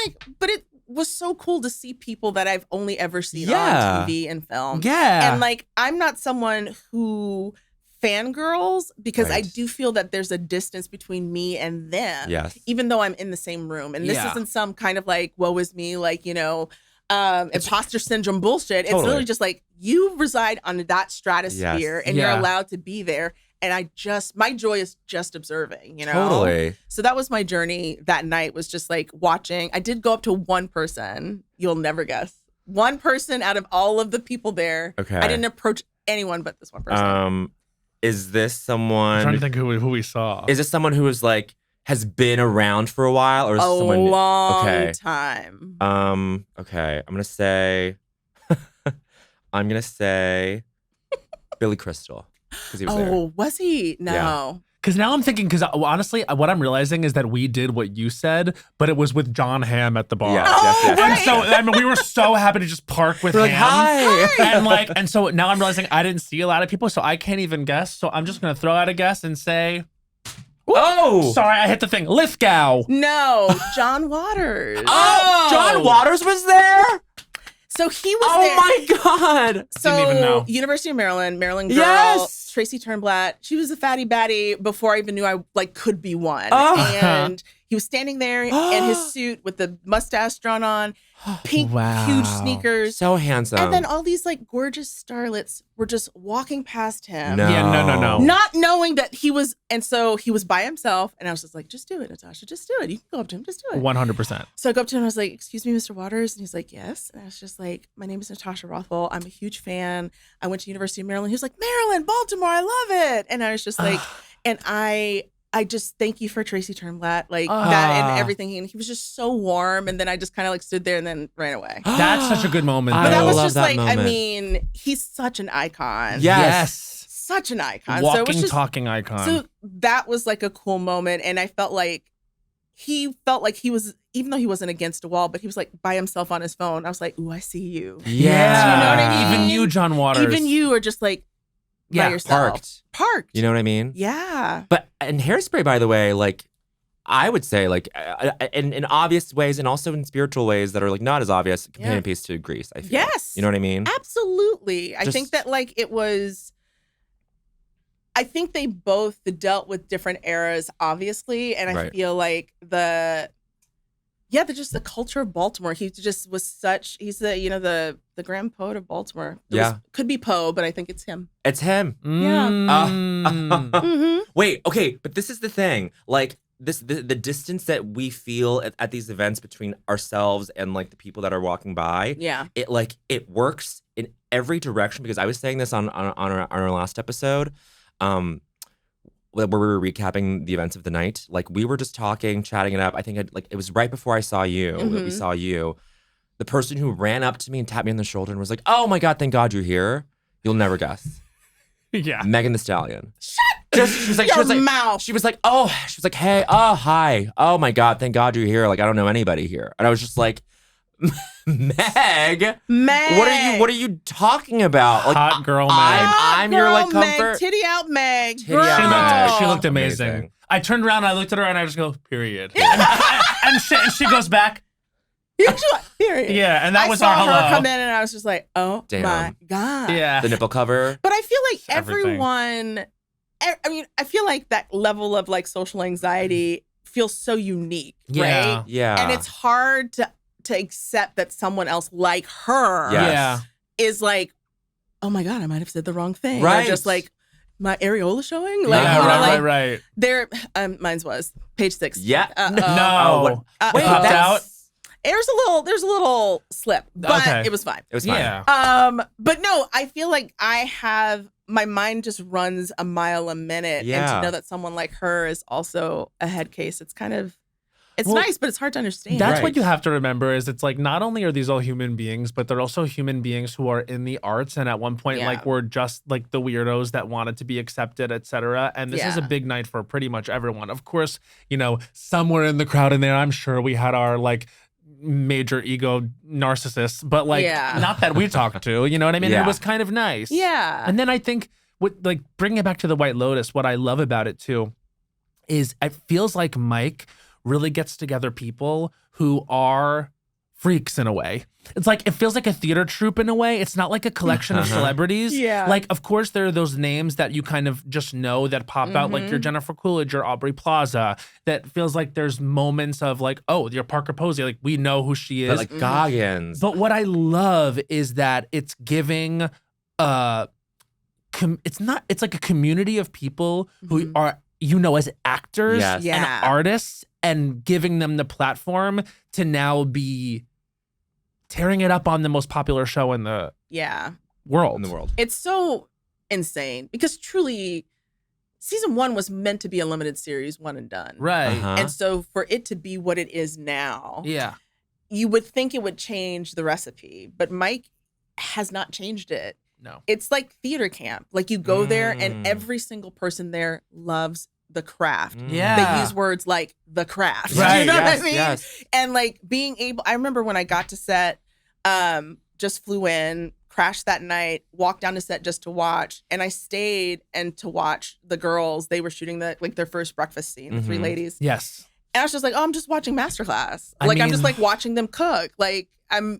like, but it was so cool to see people that I've only ever seen on TV and film. Yeah. And like, I'm not someone who fangirls because I Right. do feel that there's a distance between me and them. Yes. Even though I'm in the same room. And this Yeah. isn't some kind of like, woe is me, like, imposter syndrome bullshit. It's Totally. literally just like you reside on that stratosphere and Yeah. you're allowed to be there. And my joy is just observing, Totally. So that was my journey that night, was just like watching. I did go up to one person. You'll never guess. One person out of all of the people there. Okay. I didn't approach anyone but this one person. Is this I'm trying to someone? think who we saw. Is this someone who is like has been around for a while, or is A this someone? long Okay. time. Okay. I'm gonna say. I'm gonna say, Billy Crystal, because he was there. Oh, was he? No. Yeah. Because now I'm thinking, because honestly, what I'm realizing is that we did what you said, but it was with John Hamm at the bar. Yes. And so, I mean, we were so happy to just park with We're like, Hamm. hi. And so now I'm realizing I didn't see a lot of people, so I can't even guess. So I'm just going to throw out a guess and say, Oh, sorry, I hit the thing. Lithgow. No, John Waters. Oh, John Waters was there. So he was Oh there. my God. So Didn't even know. University of Maryland girl, Yes. Tracy Turnblatt. She was a fatty baddie before I even knew I could be one. Oh. And he was standing there in his suit with the mustache drawn on, pink, huge sneakers. So handsome. And then all these gorgeous starlets were just walking past him. No. Yeah, no. Not knowing that he was, and so he was by himself, and I was just like, just do it, Natasha, just do it. You can go up to him, just do it. 100%. So I go up to him, I was like, excuse me, Mr. Waters? And he's like, yes. And I was just like, my name is Natasha Rothwell. I'm a huge fan. I went to University of Maryland. He was like, Maryland, Baltimore, I love it. And I was just like, and I just thank you for Tracy Turnblatt, that and everything. And he was just so warm. And then I just kind of stood there and then ran away. That's such a good moment. I But that was love just that I moment. mean, he's such an icon. Yes. Such an icon. So it was Walking, just, talking icon. so that was a cool moment. And I felt like he was, even though he wasn't against a wall, but he was by himself on his phone. I was like, ooh, I see you. Yeah. Do you know what I mean? Even you, John Waters. Even you are just by yourself. Parked. You know what I mean? Yeah. But in Hairspray, by the way, I would say in obvious ways and also in spiritual ways that are not as obvious, companion piece to Grease, I feel. Yes. You know what I mean? Absolutely. I think that it was, I think they both dealt with different eras, obviously. And I Right. feel just the culture of Baltimore. He just was he's the grand poet of Baltimore. Could be Poe, but I think it's him. It's him. Yeah. Mm. Wait, okay, but this is the thing. The distance that we feel at these events between ourselves and the people that are walking by. Yeah. It works in every direction, because I was saying this on our last episode, where we were recapping the events of the night. We were just talking, chatting it up. I think it was right before I saw you that we saw you. The person who ran up to me and tapped me on the shoulder and was like, "Oh my God, thank God you're here." You'll never guess. Yeah. Megan Thee Stallion. Your mouth. She was like, hey, oh, hi. Oh my God, thank God you're here. I don't know anybody here. And I was just like, Meg, what are you talking about? Hot girl Meg. I'm your comfort. Meg, titty out Meg. Titty out She Meg. looked amazing. Amazing. I turned around, I looked at her, and I just go, period. and she goes back, Period. yeah, and that was I our saw hello. her come in and I was just like, oh Damn. my God. Yeah. The nipple cover. But I feel like Everything. everyone, I feel like that level of social anxiety feels so unique, Yeah. right? Yeah. And it's hard to accept that someone else like her Yes. Yeah. is oh my God, I might have said the wrong thing. Right. Or just my areola showing? Right. There, mine's was page 6. Yeah. No. Wait, Popped that's out? There's a little slip, but Okay. it was fine. It was fine. Yeah. But no, I feel like my mind just runs a mile a minute. And Yeah. to know that someone like her is also a head case, it's kind of, it's Well, nice, but it's hard to understand. That's Right. what you have to remember is it's not only are these all human beings, but they're also human beings who are in the arts. And at one point, Yeah. we're just the weirdos that wanted to be accepted, etc. And this is a Yeah. big night for pretty much everyone. Of course, somewhere in the crowd in there, I'm sure we had our major ego narcissists, but Yeah. not that we talked to, you know what I mean? Yeah. It was kind of nice. Yeah. And then I think bringing it back to the White Lotus, what I love about it too is it feels like Mike really gets together people who are freaks in a way. It's like, it feels like a theater troupe in a way. It's not like a collection of celebrities. Yeah. Like, of course, there are those names that you kind of just know that pop out, like your Jennifer Coolidge or Aubrey Plaza, that feels like there's moments of like, oh, you're Parker Posey. Like, we know who she is. But like Goggins. But what I love is that it's giving, it's like a community of people who are, as actors and artists, and giving them the platform to now be tearing it up on the most popular show in the world. It's so insane because truly season 1 was meant to be a limited series, one and done. Right. And so for it to be what it is now, you would think it would change the recipe, but Mike has not changed it. No. It's like theater camp. Like you go there and every single person there loves the craft. They use words like the craft. Right. You know Yes, what I mean? yes. And like being able, I remember when I got to set, just flew in, crashed that night, walked down to set just to watch, and I stayed and to watch the girls. They were shooting their first breakfast scene, the 3 ladies. Yes. And I was just like, oh, I'm just watching masterclass. I I'm just mean- like watching them cook. Like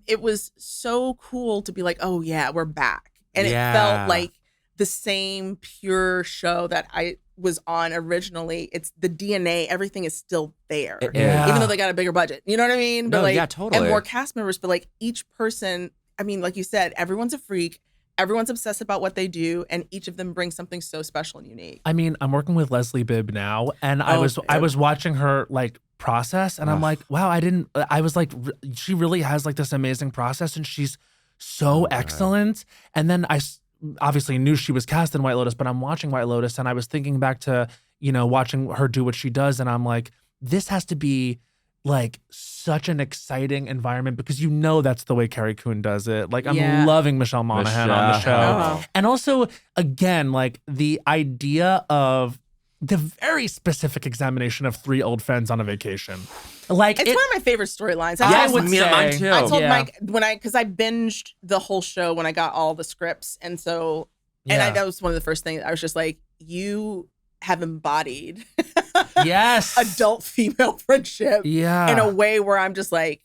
it was so cool to be like, oh yeah, we're back. And it felt like the same pure show that I was on originally. It's the DNA, everything is still there. Yeah. Even though they got a bigger budget. You know what I mean? No, But yeah, totally. And more cast members, but like each person, I mean, like you said, everyone's a freak. Everyone's obsessed about what they do, and each of them brings something so special and unique. I mean, I'm working with Leslie Bibb now, and I was watching her like process, and I'm like, wow, I was like, she really has like this amazing process, and she's so excellent. And then I obviously knew she was cast in White Lotus, but I'm watching White Lotus, and I was thinking back to, watching her do what she does, and I'm like, this has to be like such an exciting environment because that's the way Carrie Coon does it. Like I'm loving Michelle Monaghan on the show. And also, again, like the idea of the very specific examination of 3 old friends on a vacation. Like It's one of my favorite storylines. I would say. Mine too. I told Mike because I binged the whole show when I got all the scripts, and so that was one of the first things. I was just like, you have embodied adult female friendship in a way where I'm just like,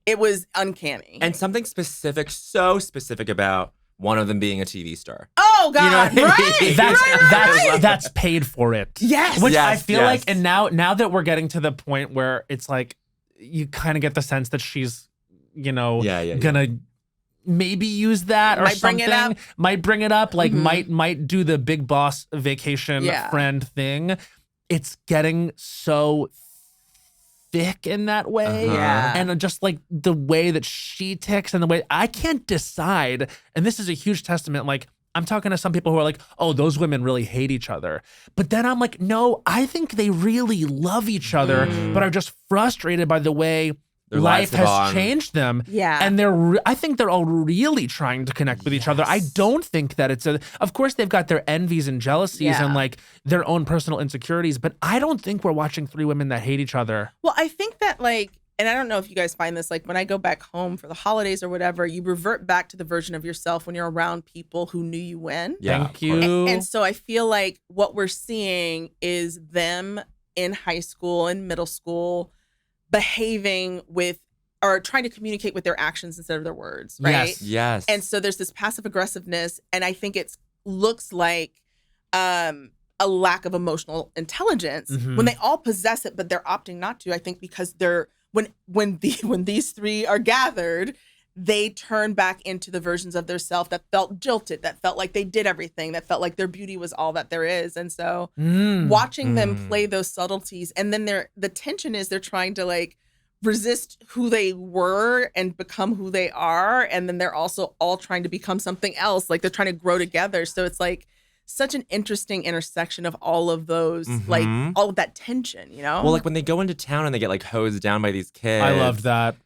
it was uncanny. And something specific, so specific about one of them being a TV star. Oh God, You know what I mean? right? That's paid for it. Yes. Which Yes, I feel yes. like, and now that we're getting to the point where it's like, you kind of get the sense that she's, gonna maybe use that or Might bring something. it up. Might bring it up. Like might do the big boss vacation friend thing. It's getting so thick in that way. And just like the way that she ticks and the way I can't decide. And this is a huge testament. Like, I'm talking to some people who are like, oh, those women really hate each other. But then I'm like, no, I think they really love each other, but are just frustrated by the way Their life lives have has gone. changed them. Yeah. And I think they're all really trying to connect with each other. I don't think that of course they've got their envies and jealousies and like their own personal insecurities, but I don't think we're watching 3 women that hate each other. Well, I think that like, and I don't know if you guys find this, like when I go back home for the holidays or whatever, you revert back to the version of yourself when you're around people who knew you when. Yeah, Thank you. And so I feel like what we're seeing is them in high school and middle school behaving with or trying to communicate with their actions instead of their words, right? Yes. And so there's this passive aggressiveness, and I think it looks like a lack of emotional intelligence when they all possess it, but they're opting not to. I think because they're when these 3 are gathered, they turn back into the versions of their self that felt jilted, that felt like they did everything, that felt like their beauty was all that there is. And so watching them play those subtleties, and then the tension is they're trying to like resist who they were and become who they are, and then they're also all trying to become something else, like they're trying to grow together. So it's like such an interesting intersection of all of those, like all of that tension, Well, like when they go into town and they get like hosed down by these kids. I loved that.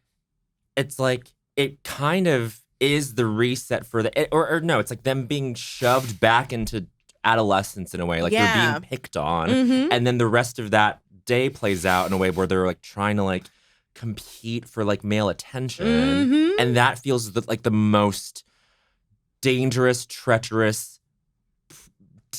It's like it kind of is the reset for or no, it's like them being shoved back into adolescence in a way, like they're being picked on, and then the rest of that day plays out in a way where they're like trying to like compete for like male attention, and that feels like the most dangerous, treacherous,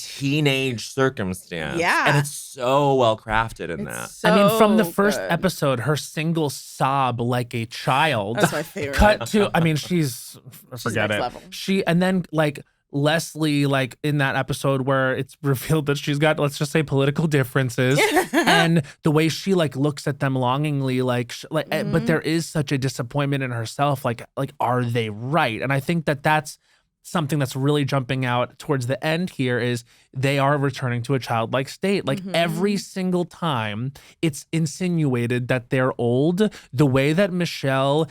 teenage circumstance. Yeah. And it's so well crafted in that. So I mean, from the first good. episode, her single sob like a child. That's my favorite. Cut to, I mean, forget next it. level. And then like Leslie, like in that episode where it's revealed that she's got, let's just say, political differences, and the way she like looks at them longingly, but there is such a disappointment in herself. Like, are they right? And I think that that's something that's really jumping out towards the end here is they are returning to a childlike state. Like every single time it's insinuated that they're old, the way that Michelle,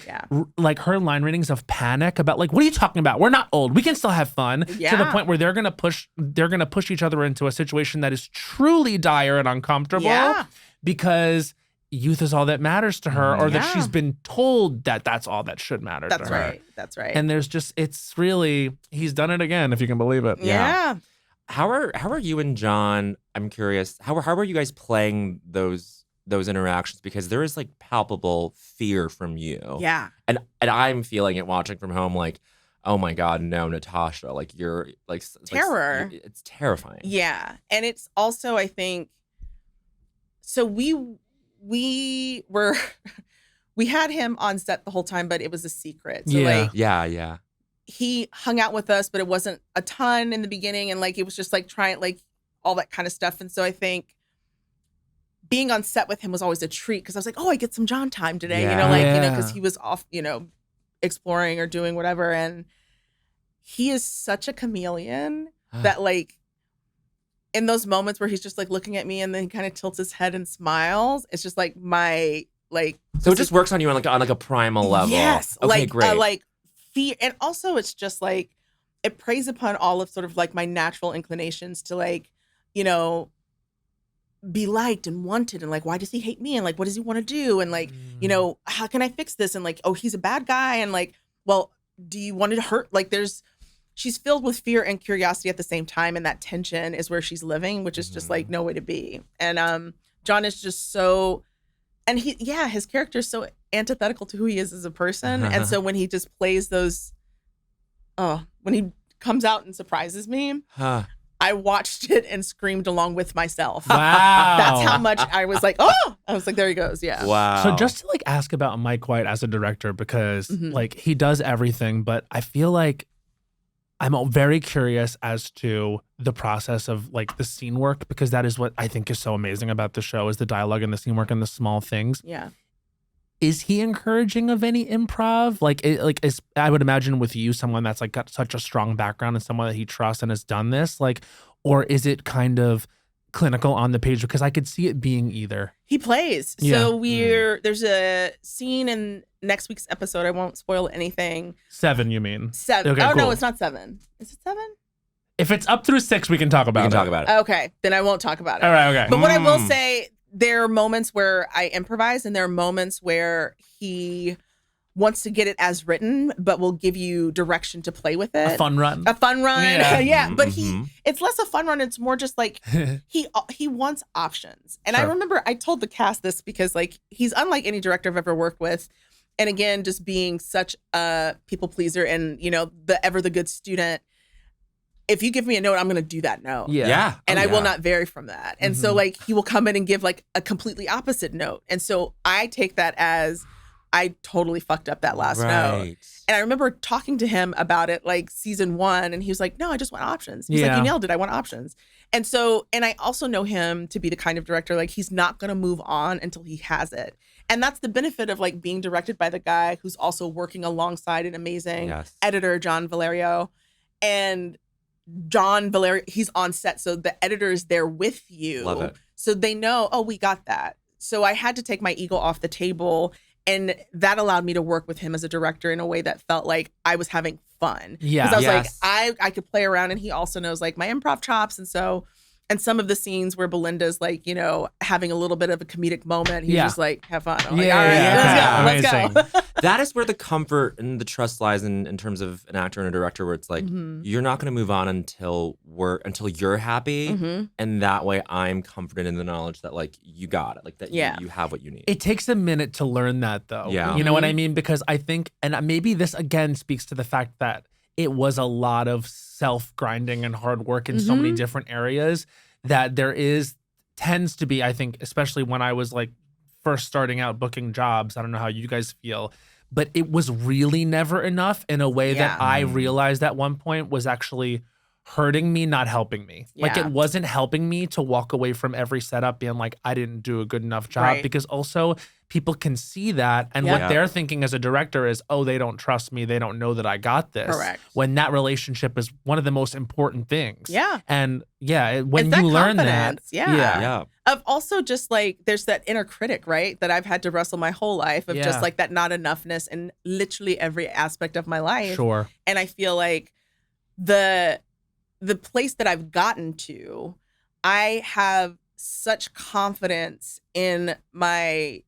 like her line readings of panic about like, what are you talking about? We're not old. We can still have fun, to the point where they're going to push each other into a situation that is truly dire and uncomfortable because youth is all that matters to her, or that she's been told that that's all that should matter to her. That's right. And there's just, it's really, he's done it again, if you can believe it. Yeah. How are you and John? I'm curious. How are you guys playing those interactions? Because there is like palpable fear from you. Yeah. And I'm feeling it watching from home. Like, oh my God, no, Natasha. Like you're like terror. It's terrifying. Yeah, and it's also, I think, so we had him on set the whole time, but it was a secret. So Yeah. he hung out with us, but it wasn't a ton in the beginning. And like, it was just like trying like all that kind of stuff. And so I think being on set with him was always a treat. Cause I was like, oh, I get some John time today, cause he was off, exploring or doing whatever. And he is such a chameleon that like, in those moments where he's just like looking at me and then he kind of tilts his head and smiles, it's just like So it just works on you on like a primal level. Yes. Okay, great. Like fear. And also it's just like, it preys upon all of sort of like my natural inclinations to like, be liked and wanted, and like, why does he hate me? And like, what does he want to do? And like, how can I fix this? And like, oh, he's a bad guy. And like, well, do you want to hurt? Like she's filled with fear and curiosity at the same time. And that tension is where she's living, which is just like no way to be. And John is just so, and his character is so antithetical to who he is as a person. And so when he just plays those, when he comes out and surprises me, I watched it and screamed along with myself. Wow. That's how much I was like, oh, I was like, there he goes. Yeah. Wow. So just to like ask about Mike White as a director, because like he does everything, but I feel like I'm very curious as to the process of like the scene work, because that is what I think is so amazing about the show is the dialogue and the scene work and the small things. Yeah. Is he encouraging of any improv? I would imagine with you, someone that's like got such a strong background and someone that he trusts and has done this, like, or is it kind of clinical on the page? Because I could see it being either. He plays. Yeah. So there's a scene in next week's episode. I won't spoil anything. 7, you mean? 7. Okay, oh, cool. no, it's not 7. Is it 7? If it's up through 6, we can talk about it. Okay, then I won't talk about it. All right, okay. But what I will say, there are moments where I improvise and there are moments where he wants to get it as written, but will give you direction to play with it. A fun run. Yeah. Yeah. But it's less a fun run. It's more just like he wants options. And I remember I told the cast this because like he's unlike any director I've ever worked with. And again, just being such a people pleaser and, the good student. If you give me a note, I'm going to do that note. Yeah. And I will not vary from that. And so like he will come in and give like a completely opposite note. And so I take that as I totally fucked up that last note. And I remember talking to him about it like season 1 and he was like, no, I just want options. He's like, you nailed it. I want options. And so, and I also know him to be the kind of director, like he's not going to move on until he has it. And that's the benefit of like being directed by the guy who's also working alongside an amazing editor, John Valerio. And John Valerio, he's on set. So the editor is there with you. Love it. So they know, oh, we got that. So I had to take my ego off the table. And that allowed me to work with him as a director in a way that felt like I was having fun. Yeah. Because I was like, I could play around, and he also knows like my improv chops. And so, and some of the scenes where Belinda's like, having a little bit of a comedic moment, he's just like, have fun. I'm like, all right, let's go. That is where the comfort and the trust lies in terms of an actor and a director, where it's like, you're not going to move on until you're happy. And that way I'm comforted in the knowledge that like, you got it. Like that you have what you need. It takes a minute to learn that though. Yeah. You know what I mean? Because I think, and maybe this again speaks to the fact that it was a lot of self-grinding and hard work in so many different areas that tends to be, I think, especially when I was like first starting out booking jobs. I don't know how you guys feel, but it was really never enough in a way that I realized at one point was actually hurting me, not helping me. Like it wasn't helping me to walk away from every setup being like, I didn't do a good enough job, because also people can see that. And what they're thinking as a director is, oh, they don't trust me. They don't know that I got this. Correct. When that relationship is one of the most important things. Yeah. And when it's you learn that. Yeah. Of also just like, there's that inner critic, right? That I've had to wrestle my whole life of just like that not enoughness in literally every aspect of my life. Sure. And I feel like the place that I've gotten to, I have such confidence in my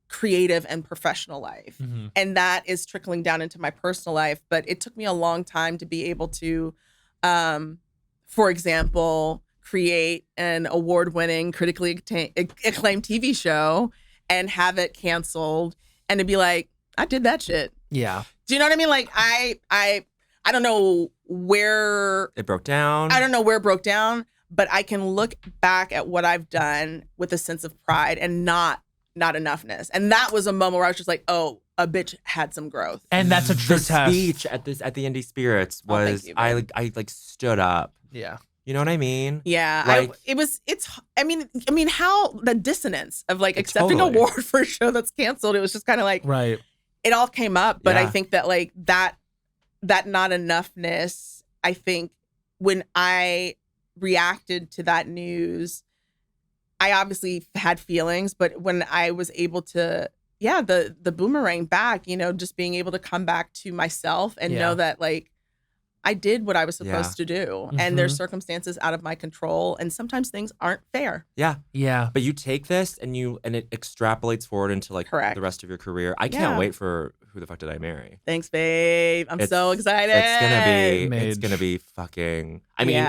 creative and professional life. And that is trickling down into my personal life. But it took me a long time to be able to, for example, create an award-winning, critically acclaimed TV show and have it canceled and to be like, I did that shit. Yeah. Do you know what I mean? Like I don't know where it broke down. I don't know where it broke down, but I can look back at what I've done with a sense of pride and not enoughness. And that was a moment where I was just like, oh, a bitch had some growth. And that's a true the test. speech at the Indie Spirits was I like stood up. Yeah. You know what I mean? Yeah. Like, I mean how the dissonance of like accepting an award for a show that's canceled, it was just kind of like right. It all came up, but I think that like that not enoughness, I think when I reacted to that news, I obviously had feelings, but when I was able to, the boomerang back, you know, just being able to come back to myself and know that like I did what I was supposed to do, and there's circumstances out of my control, and sometimes things aren't fair. Yeah. Yeah. But you take this and it extrapolates forward into like the rest of your career. I can't wait for Who the Fuck Did I Marry? Thanks, babe. I'm so excited. It's gonna be fucking. I mean,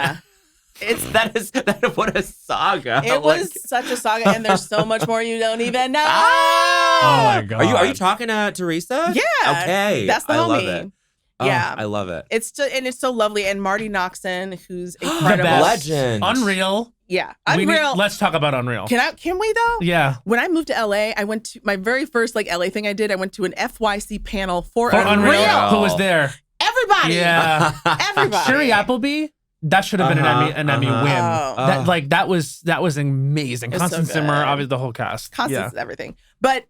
what a saga. It was such a saga, and there's so much more you don't even know. Oh my god. Are you talking to Teresa? Yeah. Okay. That's the homie. I love it. Yeah, I love it. It's so lovely, and Marty Noxon, who's The incredible, best. Legend, Unreal. Yeah, Unreal. Let's talk about Unreal. Can we though? Yeah. When I moved to LA, I went to my very first like LA thing I did. I went to an FYC panel for Unreal. Who was there? Everybody. Yeah. Everybody. Sherry Appleby. That should have been an Emmy win. Oh. That was amazing. It's Constance so Zimmer, good. obviously the whole cast. Constance is everything. But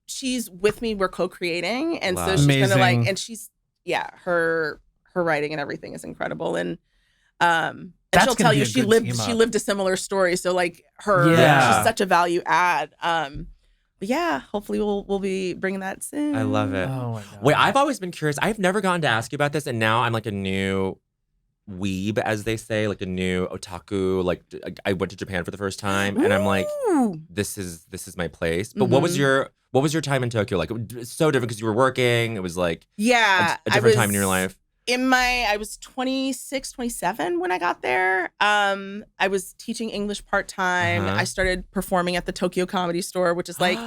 she's with me. We're co-creating, and so she's Amazing. gonna like, and she's her writing and everything is incredible, and she'll tell you she lived a similar story. So like she's such a value add. But yeah, hopefully we'll be bringing that soon. I love it. Oh my god. Wait, I've always been curious. I've never gotten to ask you about this, and now I'm like a new weeb, as they say, like a new otaku. Like I went to Japan for the first time, and I'm like, this is my place. But what was your time in Tokyo like? It was so different because you were working. It was like a different time in your life. I was 26, 27 when I got there. I was teaching English part-time. I started performing at the Tokyo Comedy Store, which is like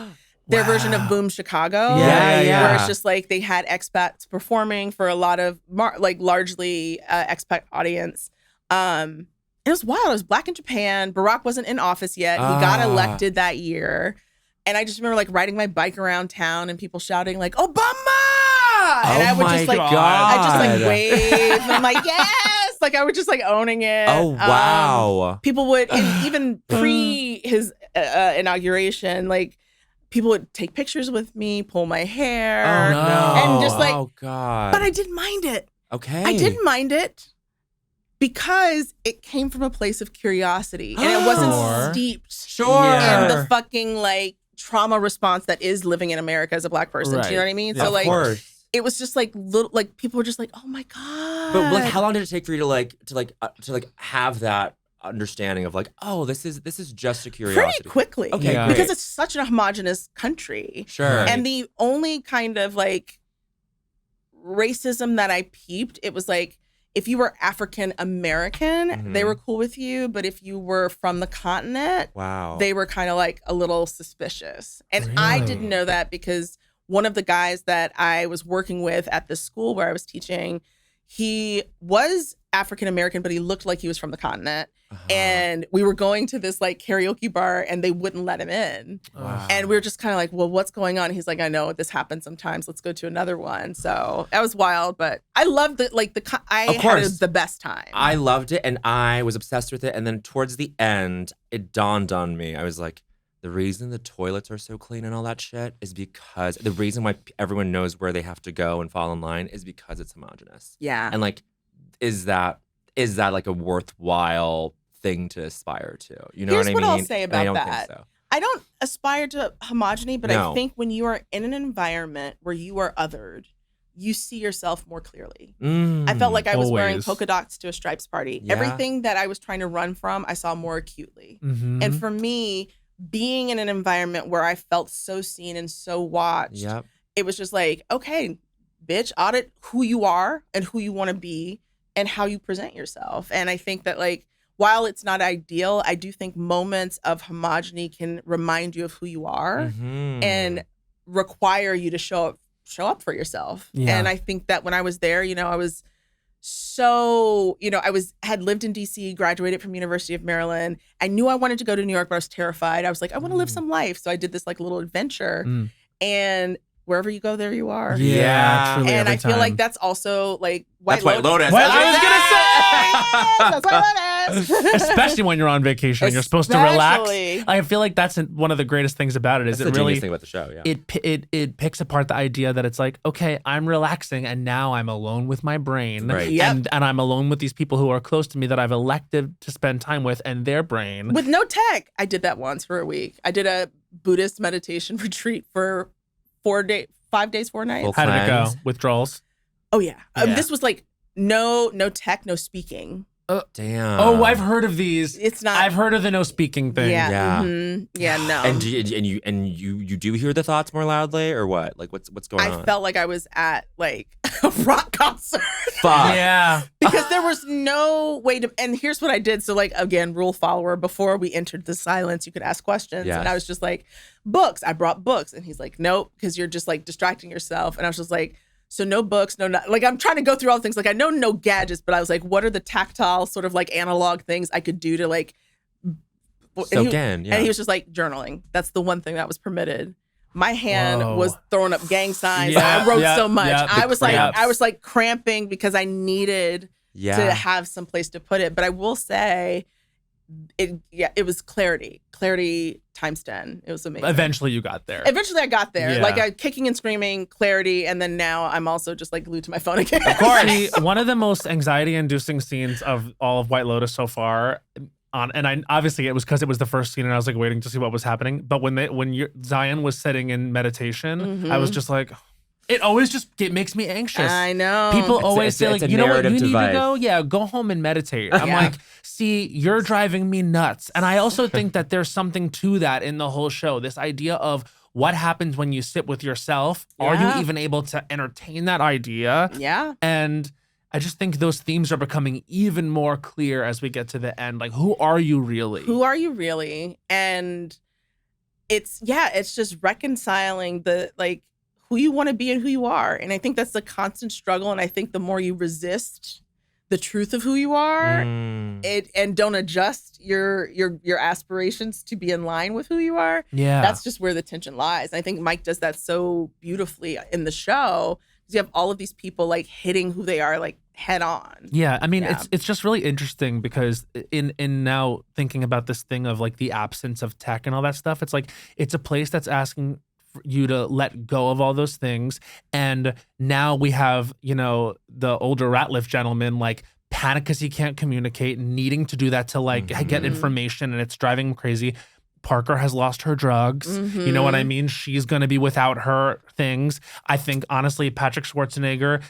their version of Boom Chicago. Yeah. Where it's just like they had expats performing for a lot of largely expat audience. It was wild. It was black in Japan. Barack wasn't in office yet. He got elected that year. And I just remember like riding my bike around town and people shouting like, Obama! And I would just like, I just like wave. And I'm like, yes! Like I was just like owning it. Oh, wow. People would, even pre his inauguration, like people would take pictures with me, pull my hair. Oh, no. And just like, oh, God. But I didn't mind it. Okay. I didn't mind it because it came from a place of curiosity and it wasn't steeped in the fucking like trauma response that is living in America as a black person. Do you know what I mean? Yeah, so like, of course. It was just like little, like people were just like, oh my God. But like, how long did it take for you to have that understanding of like, oh, this is just a curiosity? Pretty quickly. Okay, because it's such a homogenous country. Sure. And the only kind of like racism that I peeped, it was like, if you were African American, they were cool with you. But if you were from the continent, they were kind of like a little suspicious. And I didn't know that because one of the guys that I was working with at the school where I was teaching, he was African American, but he looked like he was from the continent. And we were going to this like karaoke bar and they wouldn't let him in. Wow. And we were just kind of like, well, what's going on? He's like, I know this happens sometimes. Let's go to another one. So that was wild, but I loved it. Like I had the best time. I loved it and I was obsessed with it. And then towards the end, it dawned on me. I was like, the reason the toilets are so clean and all that shit is because the reason why everyone knows where they have to go and fall in line is because it's homogenous. Yeah. And like, is that like a worthwhile thing to aspire to? You know Here's what I what mean? I'll say about I don't that. think so. I don't aspire to homogeny, but No. I think when you are in an environment where you are othered, you see yourself more clearly. I felt like I was wearing Always. polka dots to a stripes party. Yeah. Everything that I was trying to run from, I saw more acutely. Mhm. And for me, being in an environment where I felt so seen and so watched, Yep. it was just like, okay, bitch, audit who you are and who you want to be and how you present yourself. And I think that like, while it's not ideal, I do think moments of homogeny can remind you of who you are Mhm. and require you to show up for yourself. Yeah. And I think that when I was there, I was so, had lived in DC, graduated from University of Maryland. I knew I wanted to go to New York, but I was terrified. I was like, I want to live some life. So I did this like little adventure. And wherever you go, there you are. Yeah. truly And every I feel time. like that's also like That's White Lotus. Well, That's I was what gonna it say. That's White Lotus. Especially when you're on vacation and you're supposed to relax. Especially. I feel like that's one of the greatest things about it. Is That's it the really genius thing about the show, yeah. it picks apart the idea that it's like, okay, I'm relaxing and now I'm alone with my brain, Right. Yep. and I'm alone with these people who are close to me that I've elected to spend time with and their brain. With no tech. I did that once for a week. I did a Buddhist meditation retreat for 5 days, 4 nights. Full How did it go? cleanse. Withdrawals? Oh yeah. Yeah. This was like no tech, no speaking. Damn. Oh, I've heard of these. It's not. I've heard of the no speaking thing. Yeah. Yeah. Yeah. No. And you do hear the thoughts more loudly or what? Like what's going on? I felt like I was at like a rock concert. Fuck. Yeah. Because there was no way to, and here's what I did. So like, again, rule follower, before we entered the silence, you could ask questions. Yes. And I was just like, books. I brought books. And he's like, nope, because you're just like distracting yourself. And I was just like, so no books, like I'm trying to go through all the things. Like I know no gadgets, but I was like, what are the tactile sort of like analog things I could do to like, Soak in, yeah. And he was just like journaling. That's the one thing that was permitted. My hand Whoa. was throwing up gang signs. Yeah, I wrote yeah, so much. yeah, I was like, cramps. I was like cramping because I needed to have some place to put it. But I will say, it was clarity times 10. It was amazing. Eventually you got there. Eventually I got there. Yeah. Like I kicking and screaming, clarity, and then now I'm also just like glued to my phone again. Of course. See, one of the most anxiety-inducing scenes of all of White Lotus so far, and I obviously it was because it was the first scene, and I was like waiting to see what was happening. But when Zion was sitting in meditation, I was just like, it makes me anxious. I know. People always it's say a like, you know what, you narrative need to device. go, yeah, go home and meditate. I'm Yeah. like, see, you're driving me nuts. And I also think that there's something to that in the whole show. This idea of what happens when you sit with yourself. Are Yeah. you even able to entertain that idea? Yeah. And I just think those themes are becoming even more clear as we get to the end. Like, who are you really? Who are you really? And it's just reconciling the like who you want to be and who you are. And I think that's the constant struggle. And I think the more you resist the truth of who you are, and don't adjust your aspirations to be in line with who you are, Yeah. that's just where the tension lies. And I think Mike does that so beautifully in the show, because you have all of these people like hitting who they are like head on. Yeah, I mean, Yeah. it's just really interesting because in now thinking about this thing of like the absence of tech and all that stuff, it's like it's a place that's asking for you to let go of all those things, and now we have the older Ratliff gentleman like panic because he can't communicate, needing to do that to like get information, and it's driving him crazy. Parker has lost her drugs. You know what I mean? She's going to be without her things. I think, honestly, Patrick Schwarzenegger,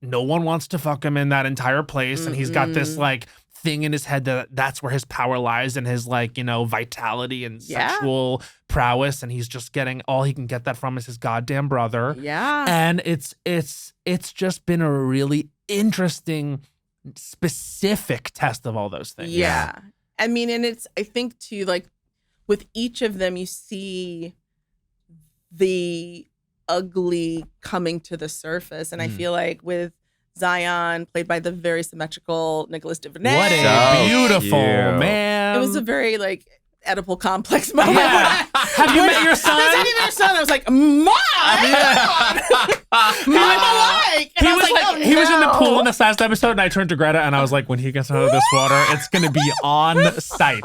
no one wants to fuck him in that entire place. And he's got this like thing in his head that's where his power lies, and his like, vitality and sexual prowess. And he's just getting all he can get that from is his goddamn brother. Yeah. And it's just been a really interesting, specific test of all those things. Yeah. I mean, and I think too, like with each of them, you see the ugly coming to the surface. And I feel like with Zion, played by the very symmetrical Nicholas Devaney. What a So beautiful cute. man. It was a very like Oedipal complex moment. Yeah. Have you met your son? Have you met your son? I was like, Mom! Mom alike! And He I was like, oh, he was in the no. pool in this last episode, and I turned to Greta and I was like, when he gets out of this water, it's gonna be on site.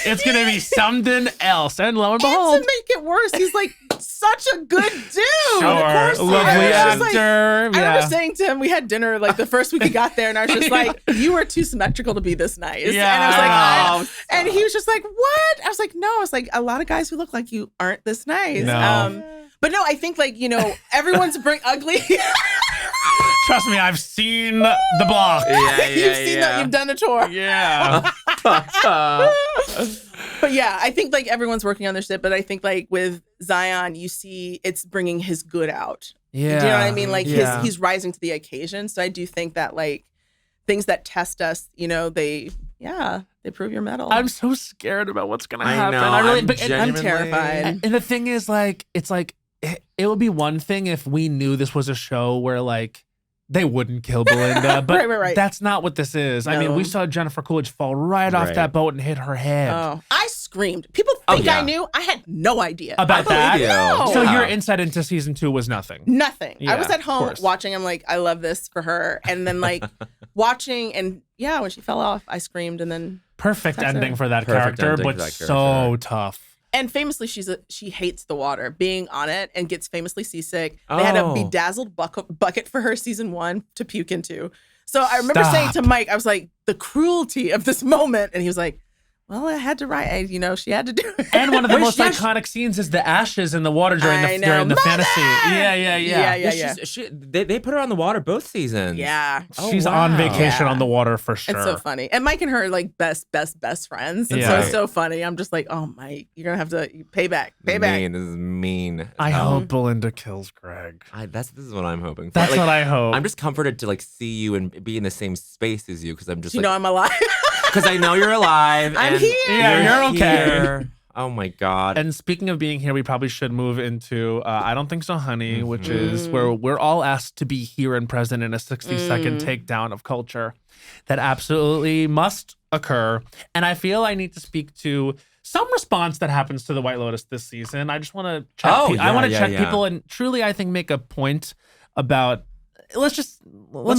It's gonna be something else. And lo and And behold, to make it worse, he's like such a good dude. sure, Of course he lovely is. Just, like, actor. I remember yeah. saying to him, we had dinner like the first week he got there, and I was just like, you are too symmetrical to be this nice. Yeah, and I was I like, and he was just like, what? I was like, no. I was like, a lot of guys who look like you aren't this nice. No. But no, I think like, everyone's bring ugly. Trust me, I've seen the block. You've seen that. You've done the tour. Yeah. But yeah, I think like everyone's working on their shit. But I think like with Zion, you see it's bringing his good out. Yeah. Do you know what I mean? Like Yeah. he's rising to the occasion. So I do think that like things that test us, they prove your mettle. I'm so scared about what's gonna I happen. know, I really, I'm but I'm terrified. and the thing is, like, it's like it would be one thing if we knew this was a show where like they wouldn't kill Belinda, but Right. that's not what this is. I mean, No. we saw Jennifer Coolidge fall right off Right. that boat and hit her head. Oh, I screamed. People Oh, think yeah. I knew. I had no idea. About that. believe you. No. So Yeah. your insight into season 2 was nothing. Nothing. Yeah, I was at of home course. watching. I'm like, I love this for her. And then like watching, and yeah, when she fell off, I screamed. And then, Perfect That's ending it. for that Perfect character, ending but for that so character. tough. and famously, she hates the water, being on it, and gets famously seasick. They had a Oh. bedazzled bucket for her season 1 to puke into. So I remember saying to Stop. Mike, I was like, the cruelty of this moment, and he was like, well, I had to write. She had to do it. And one of the Wait, most yeah, iconic scenes is the ashes in the water during I the know. fantasy. Mother! Yeah. Yeah. They put her on the water both seasons. Yeah. Oh, She's wow. on vacation Yeah. on the water for sure. It's so funny. And Mike and her are like best friends. And Yeah. so it's so funny. I'm just like, oh, Mike, you're going to have to pay back. Mean. This is mean. I hope Belinda kills Greg. This is what I'm hoping for. That's Like, what I hope. I'm just comforted to like see you and be in the same space as you because I'm just You know I'm alive. because I know you're alive. I'm and here. Yeah, you're okay. here. Oh my God. And speaking of being here, we probably should move into I Don't Think So, Honey, which Mm-hmm. is where we're all asked to be here and present in a 60-second takedown of culture that absolutely must occur. And I feel I need to speak to some response that happens to the White Lotus this season. I just want to check. Oh, I want to yeah, check yeah. people and truly, I think, make a point about. Let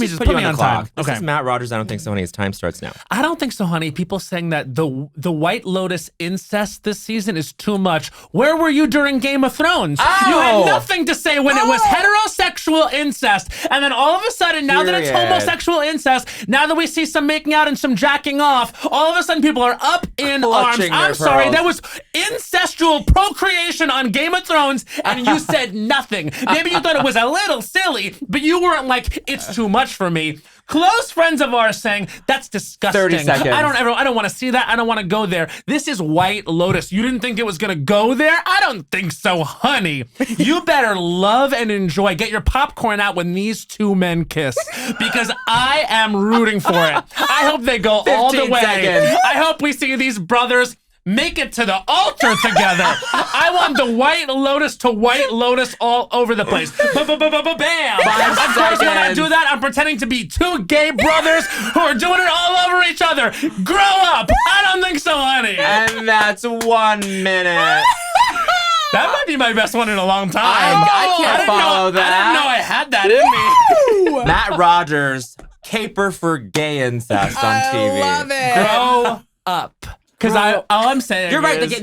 me just put you me on time. This Okay. is Matt Rogers. I don't think so. Honey, his time starts now. I don't think so, honey. People saying that the White Lotus incest this season is too much. Where were you during Game of Thrones? You had Oh. nothing to say when it was heterosexual incest. And then all of a sudden, now that it's Period. homosexual incest, now that we see some making out and some jacking off, all of a sudden people are up in arms. Clutching I'm their sorry, pearls. there was incestual procreation on Game of Thrones and you said nothing. Maybe you thought it was a little silly, but you weren't like, it's too much for me. Close friends of ours saying that's disgusting. 30 seconds. I don't want to see that. I don't want to go there. This is White Lotus. You didn't think it was gonna go there? I don't think so, honey. You better love and enjoy. Get your popcorn out when these two men kiss, because I am rooting for it. I hope they go all the 15 way. seconds. I hope we see these brothers make it to the altar together. I want the White Lotus to White Lotus all over the place. Bam! Of course, when I do that, I'm pretending to be two gay brothers who are doing it all over each other. Grow up! I don't think so, honey. And that's 1 minute. That might be my best one in a long time. I can't didn't follow know, that. I didn't know I had that in me. Matt Rogers, caper for gay incest on TV. I love it. Grow up. Because all I'm saying You're right. is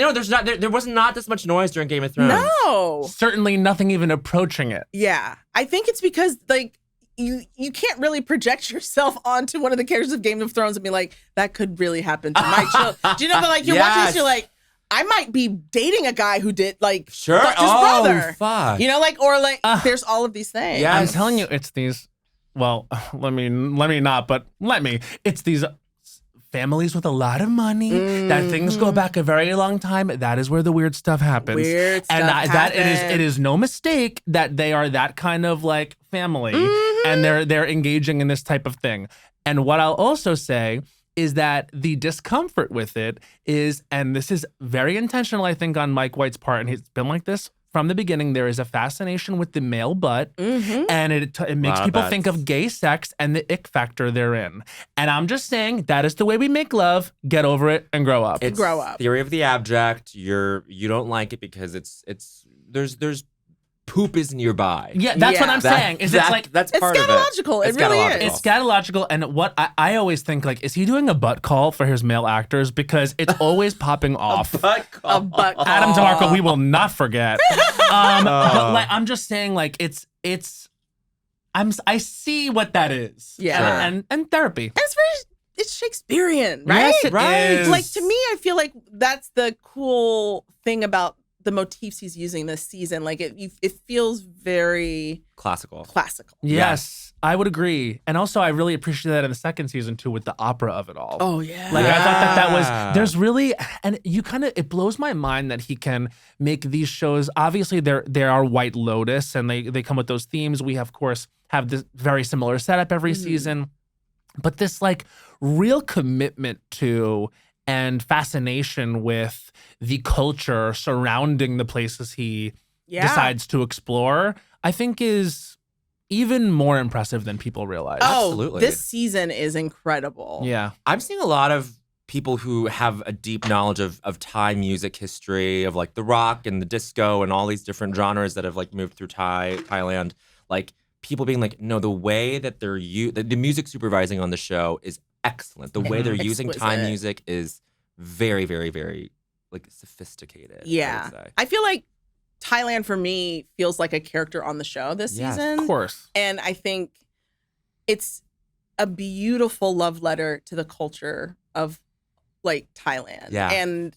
There was not this much noise during Game of Thrones. No. certainly nothing even approaching it. Yeah. I think it's because like you can't really project yourself onto one of the characters of Game of Thrones and be like, that could really happen to my children. Do you know? But like you're watching this, Yes. you're like, I might be dating a guy who did like Sure. fucked his brother. Fuck. You know, like or like there's all of these things. Yeah. I'm Yes. telling you, it's these. Well, let me not, but let me. It's these families with a lot of money that things go back a very long time. That is where the weird stuff happens. Weird and stuff that it happens. is no mistake that they are that kind of like family, and they're engaging in this type of thing. And what I'll also say is that the discomfort with it is, and this is very intentional, I think, on Mike White's part, and he's been like this from the beginning, there is a fascination with the male butt, Mm-hmm. and it makes Lot of people butts. think of gay sex and the ick factor therein. And I'm just saying that is the way we make love. Get over it and grow up. It's Grow up. Theory of the abject. You don't like it because there's poop is nearby. Yeah, that's what I'm That- saying. Is that- it's like that's It's part of it. scatological. It really is. it's scatological, and what I always think, like, is he doing a butt call for his male actors, because it's always popping off. A butt call. Adam DeMarco, we will not forget. But like, I'm just saying, like, I see what that is. Yeah. and therapy. It's Shakespearean, right? Yes, it Right. is. Like, to me, I feel like that's the cool thing about the motifs he's using this season. Like, it feels very Classical. classical. Yes, I would agree. And also, I really appreciate that in the second season too, with the opera of it all. Oh yeah. Like, I thought that was, Yeah. there's really, and it blows my mind that he can make these shows. Obviously, they are White Lotus, and they come with those themes. We, of course, have this very similar setup every season. But this, like, real commitment to and fascination with the culture surrounding the places he decides to explore, I think is even more impressive than people realize. Oh, Absolutely. this season is incredible. Yeah. I'm seeing a lot of people who have a deep knowledge of Thai music history, of like the rock and the disco and all these different genres that have like moved through Thailand. Like, people being like, no, the way that the music supervising on the show is excellent. The way they're using Thai Exquisite. music is very, very, very like sophisticated. Yeah. I would say. I feel like Thailand for me feels like a character on the show this Yes, season. Of course. And I think it's a beautiful love letter to the culture of like Thailand. Yeah. And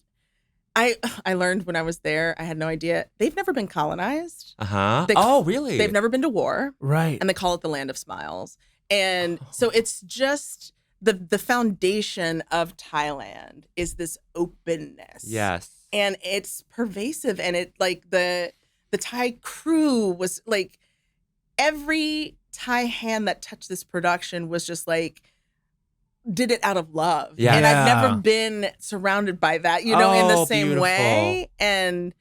I learned when I was there, I had no idea. They've never been colonized. Uh-huh. They- Oh, really? They've never been to war. Right. And they call it the land of smiles. And so it's just the foundation of Thailand is this openness. Yes. And it's pervasive, and it like the Thai crew was like, every Thai hand that touched this production was just like, did it out of love. Yeah. And I've Yeah. never been surrounded by that, in the Oh, same beautiful. way. And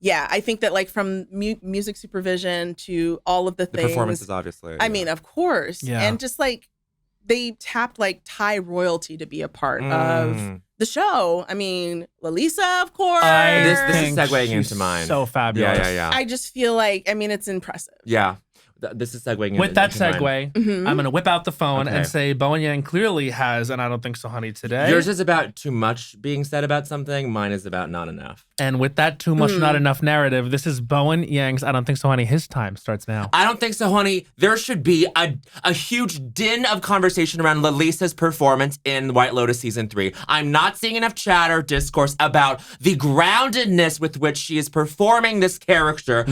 yeah, I think that like from music supervision to all of the The things, performances, obviously. I mean, of course. Yeah. And just like they tapped like Thai royalty to be a part of Mm. the show. I mean, Lalisa, of course. This is think segueing she's into mine. So fabulous. Yeah. I just feel like, I mean, it's impressive. Yeah. This is segueing With that into mine. segue, Mhm. I'm going to whip out the phone Okay. and say Bowen Yang clearly has, and I don't think so, honey, today. Yours is about too much being said about something. Mine is about not enough. And with that too much, not enough narrative, this is Bowen Yang's I Don't Think So, Honey. His time starts now. I don't think so, honey. There should be a huge din of conversation around Lalisa's performance in White Lotus season 3. I'm not seeing enough chatter, discourse about the groundedness with which she is performing this character.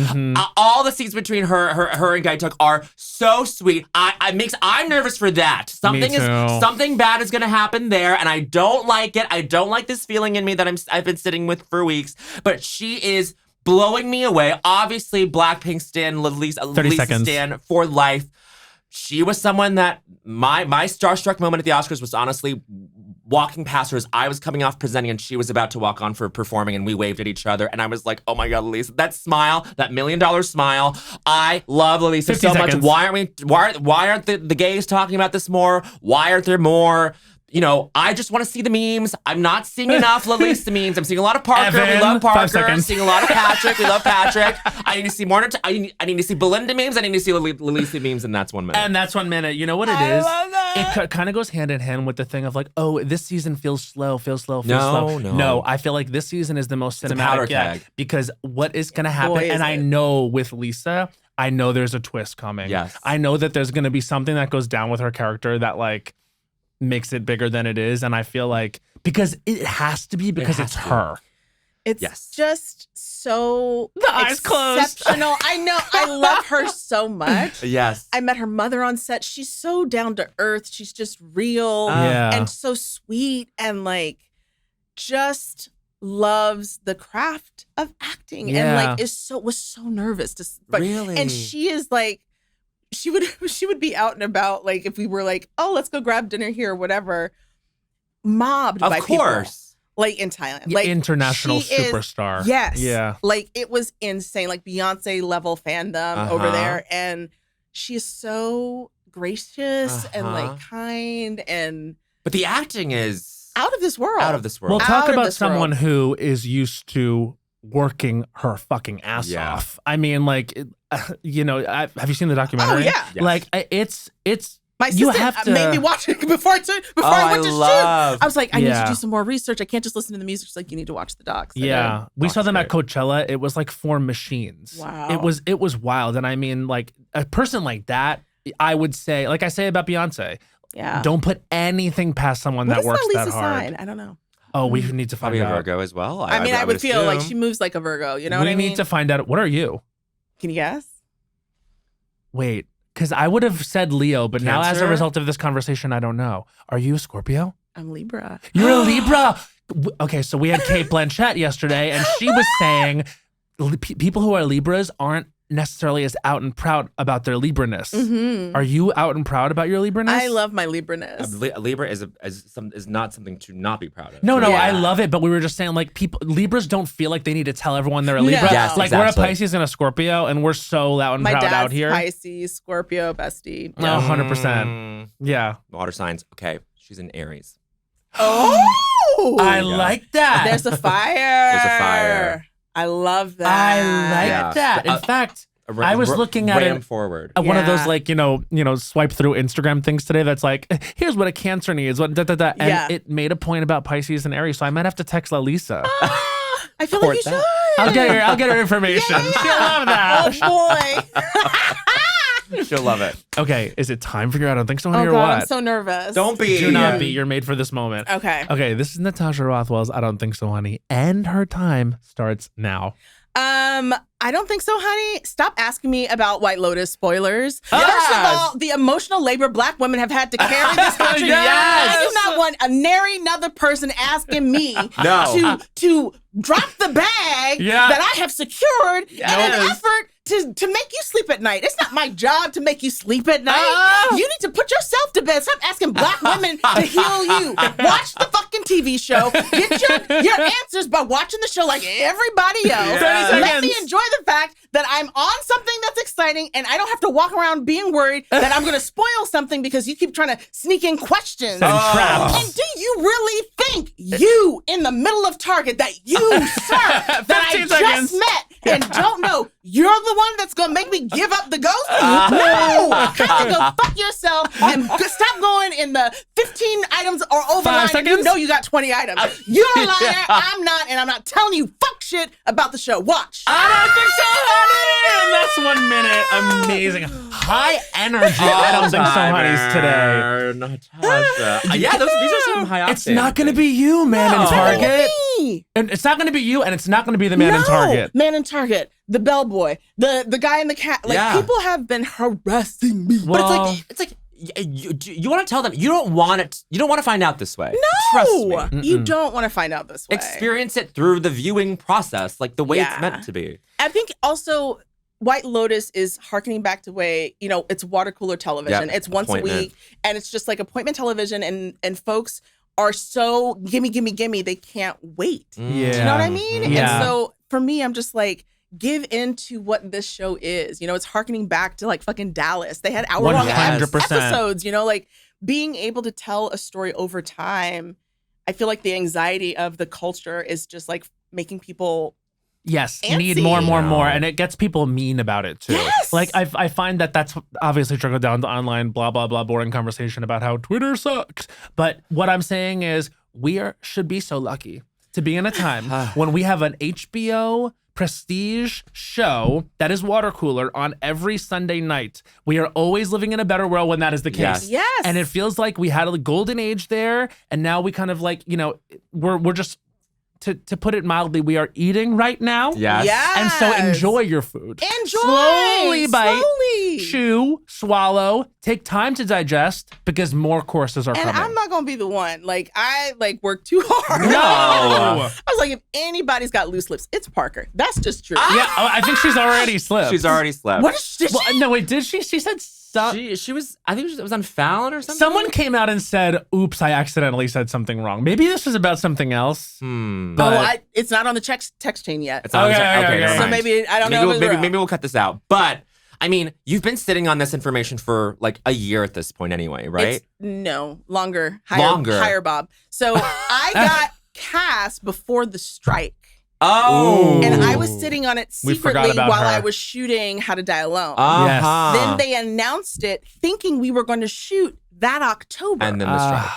All the scenes between her and Gaituk are so sweet. I'm nervous for that. Something bad is gonna happen there, and I don't like it. I don't like this feeling in me that I've been sitting with for weeks. But she is blowing me away. Obviously, Blackpink stan, Lalisa seconds. stan for life. She was someone that my starstruck moment at the Oscars was honestly walking past her as I was coming off presenting and she was about to walk on for performing, and we waved at each other, and I was like, oh my God, Lalisa, that smile, that $1 million smile. I love Lalisa 50 so seconds. much. Why aren't the gays talking about this more? Why aren't there more? You know, I just want to see the memes. I'm not seeing enough Lalisa memes. I'm seeing a lot of Parker. Evan, We love 5 Parker. I'm seconds. seeing a lot of Patrick. We love Patrick. I need to see more. I need to see Belinda memes. I need to see Lalisa memes, and that's 1 minute. And that's 1 minute. You know what it I is? love that. It kind of goes hand in hand with the thing of like, oh, this season feels slow. No, slow. no. No, I feel like this season is the most a powder cinematic yet, keg. because what is going to happen, Boy, is and I it. know with Lisa, I know there's a twist coming. Yes. I know that there's going to be something that goes down with her character that like makes it bigger than it is, and I feel like because it has to be because has it's to. her. It's Yes. just so The eyes closed. exceptional. I know. I love her so much. yes. I met her mother on set. She's so down to earth. She's just real Yeah. and so sweet, and like just loves the craft of acting, and Yeah. like was so nervous to like, Really? and she is like she would be out and about, like if we were like, oh, let's go grab dinner here or whatever, mobbed Of by people. course. Like in Thailand. Yeah, Like international she is- superstar. Yes. Yeah. Like it was insane. Like Beyonce level fandom over there. And she is so gracious and like kind and But the acting is out of this world. out of this world. Well, talk Out of about this someone world. who is used to working her fucking ass off. I mean, like, have you seen the documentary? Oh, yeah. Yes. Like, it's. My You sister have to- made me watch it before I went to shoot. I was like, I need to do some more research. I can't just listen to the music. She's like, you need to watch the docs. Yeah, we saw them at Coachella. It was like 4 machines. Wow. It was wild. And I mean, like a person like that, I would say, like I say about Beyonce, Yeah. don't put anything past someone What that is works Lalisa that hard. sign? I don't know. Oh, we need to find Probably a out. Virgo as well. I mean, I would feel like assume. she moves like a Virgo. You know We what I mean? need to find out. What are you? Can you guess? Wait, because I would have said Leo, but now as a Cancer? result of this conversation, I don't know. Are you a Scorpio? I'm Libra. You're a Libra. Okay, so we had Kate Blanchett yesterday, and she was saying people who are Libras aren't necessarily as out and proud about their Libra-ness. Mm-hmm. Are you out and proud about your Libra-ness? I love my Libra-ness. Libra is not something to not be proud of. No, Yeah. I love it, but we were just saying, like, Libras don't feel like they need to tell everyone they're a Libra. No. Yes, like, exactly. we're a Pisces and a Scorpio, and we're so out and My proud dad's out here. Pisces, Scorpio, bestie. Oh, 100%. Yeah. Water signs. Okay, she's an Aries. Oh! I like that. There's a fire. There's a fire. I love that. I like Yeah. that. In fact, I was looking at ram it. forward. One of those Yeah. like swipe through Instagram things today that's like, here's what a Cancer needs, what and Yeah. it made a point about Pisces and Aries, so I might have to text Lalisa. I feel like you Support should. I'll get her information. Yeah. She'll love that. Oh boy. She'll love it. Okay, is it time for your I don't think so, Oh honey, or god, what? I'm so nervous. Don't be. Do not be. You're made for this moment. Okay. Okay, this is Natasha Rothwell's I don't think so, honey, and her time starts now. I don't think so, honey. Stop asking me about White Lotus spoilers. Yes. First of all, the emotional labor Black women have had to carry this country. Yes. I do not want a nary another person asking me No. to drop the bag Yeah. that I have secured in an effort to make you sleep at night. It's not my job to make you sleep at night. You need to put yourself to bed. Stop asking Black women to heal you. Watch the fucking TV show. Get your answers by watching the show like everybody else. 30 Let me seconds. enjoy the fact that I'm on something that's exciting and I don't have to walk around being worried that I'm going to spoil something because you keep trying to sneak in questions. And traps. And do you really think you in the middle of Target that you, sir, that I 15 just seconds. met and don't know, you're the one that's going to make me give up the ghost? No! Kind of go fuck yourself and stop going in the 15 items or over 5 line. You seconds? know you got 20 items. You're a liar. I'm not, and I'm not telling you fuck shit about the show. Watch. I don't think so, honey. And that's 1 minute. Amazing. High energy. I don't think so, honeys today. Natasha. Yeah, these are some high octane. It's not going to be you, man in It's not gonna Target. be me. And it's not going to be you, and it's not going to be the man in No, Target. Man in Target, the bellboy, the guy in the cat. Like Yeah. people have been harassing me. Well, It's like you want to tell them you don't want it. You don't want to find out this way. Trust me. You don't want to find out this way. Experience it through the viewing process, like the way Yeah. it's meant to be. I think also White Lotus is harkening back to way, it's water cooler television. Yep, It's once a appointment. week and it's just like appointment television and folks are so gimme, they can't wait. Yeah. Do you know what I mean? Yeah. And so for me, I'm just like, give into what this show is. It's harkening back to like fucking Dallas. They had hour-long 100%. episodes, like being able to tell a story over time. I feel like the anxiety of the culture is just like making people Yes, Antsy. need more, and it gets people mean about it too. Yes. Like I find that's obviously trickled down to online, blah blah blah, boring conversation about how Twitter sucks. But what I'm saying is, should be so lucky to be in a time when we have an HBO prestige show that is water cooler on every Sunday night. We are always living in a better world when that is the case. Yes. And it feels like we had a golden age there, and now we kind of like we're just. To put it mildly, we are eating right now. Yes. Yes. And so enjoy your food. Enjoy. Slowly bite, Slowly. chew, swallow, take time to digest because more courses are And coming. I'm not gonna be the one. Like I work too hard. No. I was like, if anybody's got loose lips, it's Parker. That's just true. Yeah, I think she's already slipped. She's already slept. What is this? Well, no, wait, did she? She said She was, I think it was on Fallon or something. Someone came out and said, oops, I accidentally said something wrong. Maybe this was about something else. But it's not on the text chain yet. It's not okay. never So mind. maybe, I don't know. Maybe we'll cut this out. But I mean, you've been sitting on this information for like a year at this point anyway, right? No, longer. Higher, Bob. So I got cast before the strike. Oh. And I was sitting on it secretly while her. I was shooting How to Die Alone. Uh-huh. Then they announced it thinking we were going to shoot that October. And then the strike.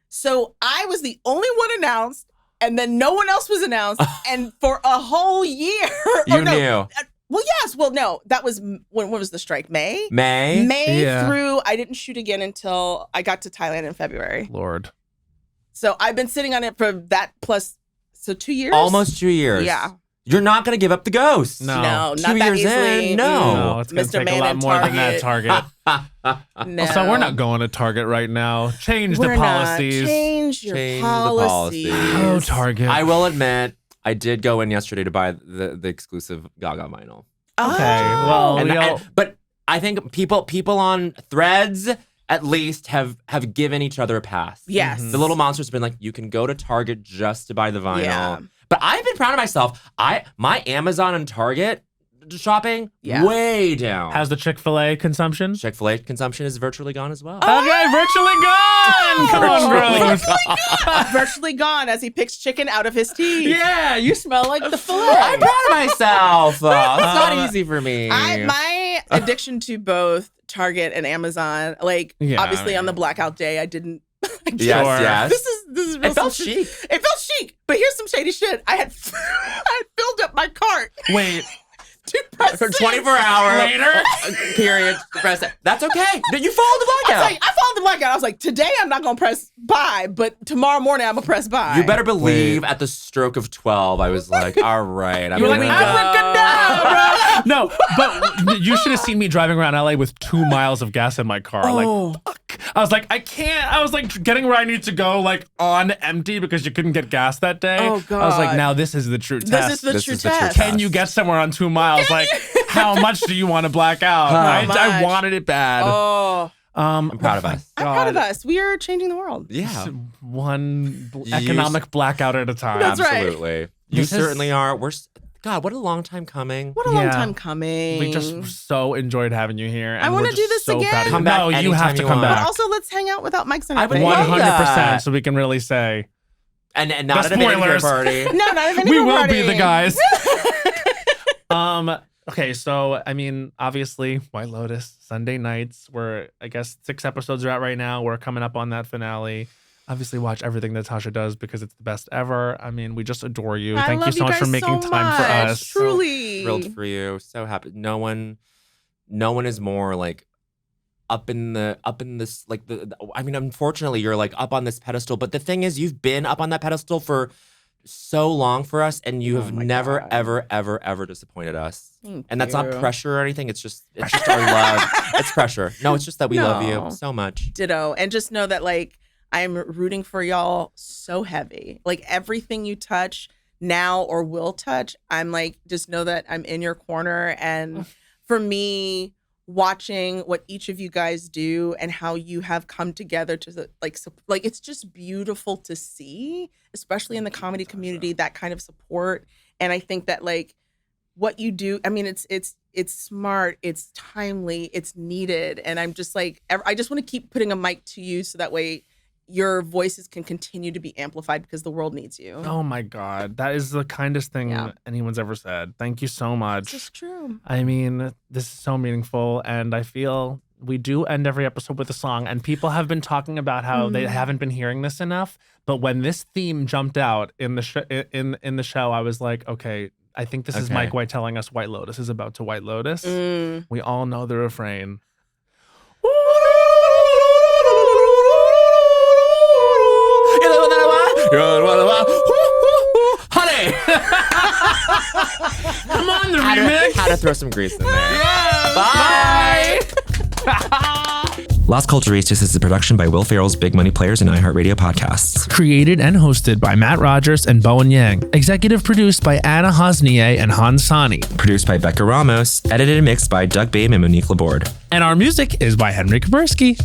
So I was the only one announced, and then no one else was announced. And for a whole year. You knew. Well, yes. Well, no. That was, when was the strike? May? May through, I didn't shoot again until I got to Thailand in February. Lord. So I've been sitting on it for that plus, so 2 years? Almost 2 years. Yeah. You're not going to give up the ghost. No. No, not 2 that years easily. in, no. No, it's going to Mr. take Man a lot and more than that, Target. No. Also, we're not going to Target right now. Change We're the policies. Not. Change your Change the policies. policies. Oh, Target. I will admit, I did go in yesterday to buy the exclusive Gaga vinyl. Okay, well, but I think people on Threads at least have given each other a pass. Yes. The Little Monsters have been like, you can go to Target just to buy the vinyl. Yeah. But I've been proud of myself. My Amazon and Target shopping way down. How's the Chick-fil-A consumption? Chick-fil-A consumption is virtually gone as well. Okay, virtually gone. Come on, Rose. Virtually gone as he picks chicken out of his teeth. Yeah, you smell like the fillet. I'm proud of myself. It's not easy for me. My addiction to both Target and Amazon, obviously on the blackout day, I didn't. Yes. This is real. It felt chic. It felt chic. But here's some shady shit. I had filled up my cart. Wait. For 24 hours later period. Press it. That's okay. You followed the blackout. I followed the blackout. I was like, today I'm not gonna press buy, but tomorrow morning I'm gonna press buy. You better believe at the stroke of 12, I was like, all right. You were like, abracadabra. No, but you should have seen me driving around LA with 2 miles of gas in my car. Like, fuck. I was like, I can't. I was like getting where I need to go, like on empty because you couldn't get gas that day. Oh, God. I was like, now this is the true test. This is the true test. Can you get somewhere on 2 miles? Like, how much do you want to black out? I wanted it bad. Oh. I'm proud of us. I'm proud of us. We are changing the world. Yeah. One economic blackout at a time. That's right. Absolutely. You certainly are. God, what a long time coming. What a long time coming. We just so enjoyed having you here. And I want to we're do just this so again. proud of you. Come back No, you anytime have to you come want. back. But also, let's hang out without mics and I would everything. love 100%, so we can really say. And not at a Vanity Fair party. No, not a Vanity We Fair will party. be the guys. Okay, so I mean, obviously, White Lotus, Sunday nights. We're, I guess, 6 episodes are out right now. We're coming up on that finale. Obviously, watch everything Natasha does because it's the best ever. I mean, we just adore you. Thank you so much for making time for us. Truly. So thrilled for you. So happy. No one is more like up in this like I mean, unfortunately, you're like up on this pedestal. But the thing is, you've been up on that pedestal for so long for us, and you have never, ever disappointed us. And that's not pressure or anything. It's just our love. It's pressure. No, it's just that we love you so much. Ditto. And just know that I'm rooting for y'all so heavy. Like everything you touch now or will touch, I'm like, just know that I'm in your corner. And for me, watching what each of you guys do and how you have come together to like it's just beautiful to see, especially in the comedy community, that kind of support. And I think that what you do, I mean, it's smart, it's timely, it's needed. And I'm just like, I just want to keep putting a mic to you so that way your voices can continue to be amplified because the world needs you. Oh my God. That is the kindest thing anyone's ever said. Thank you so much. It's true. I mean, this is so meaningful. And I feel we do end every episode with a song. And people have been talking about how they haven't been hearing this enough. But when this theme jumped out in the in the show, I was like, okay, I think this is Mike White telling us White Lotus is about to White Lotus. We all know the refrain. Honey! Come on, the remix. How to throw some grease in there. Yes. Bye. Las Culturistas is a production by Will Ferrell's Big Money Players and iHeartRadio podcasts. Created and hosted by Matt Rogers and Bowen Yang. Executive produced by Anna Hosnier and Hans Sani. Produced by Becca Ramos. Edited and mixed by Doug Babe and Monique Laborde. And our music is by Henry Kaburski.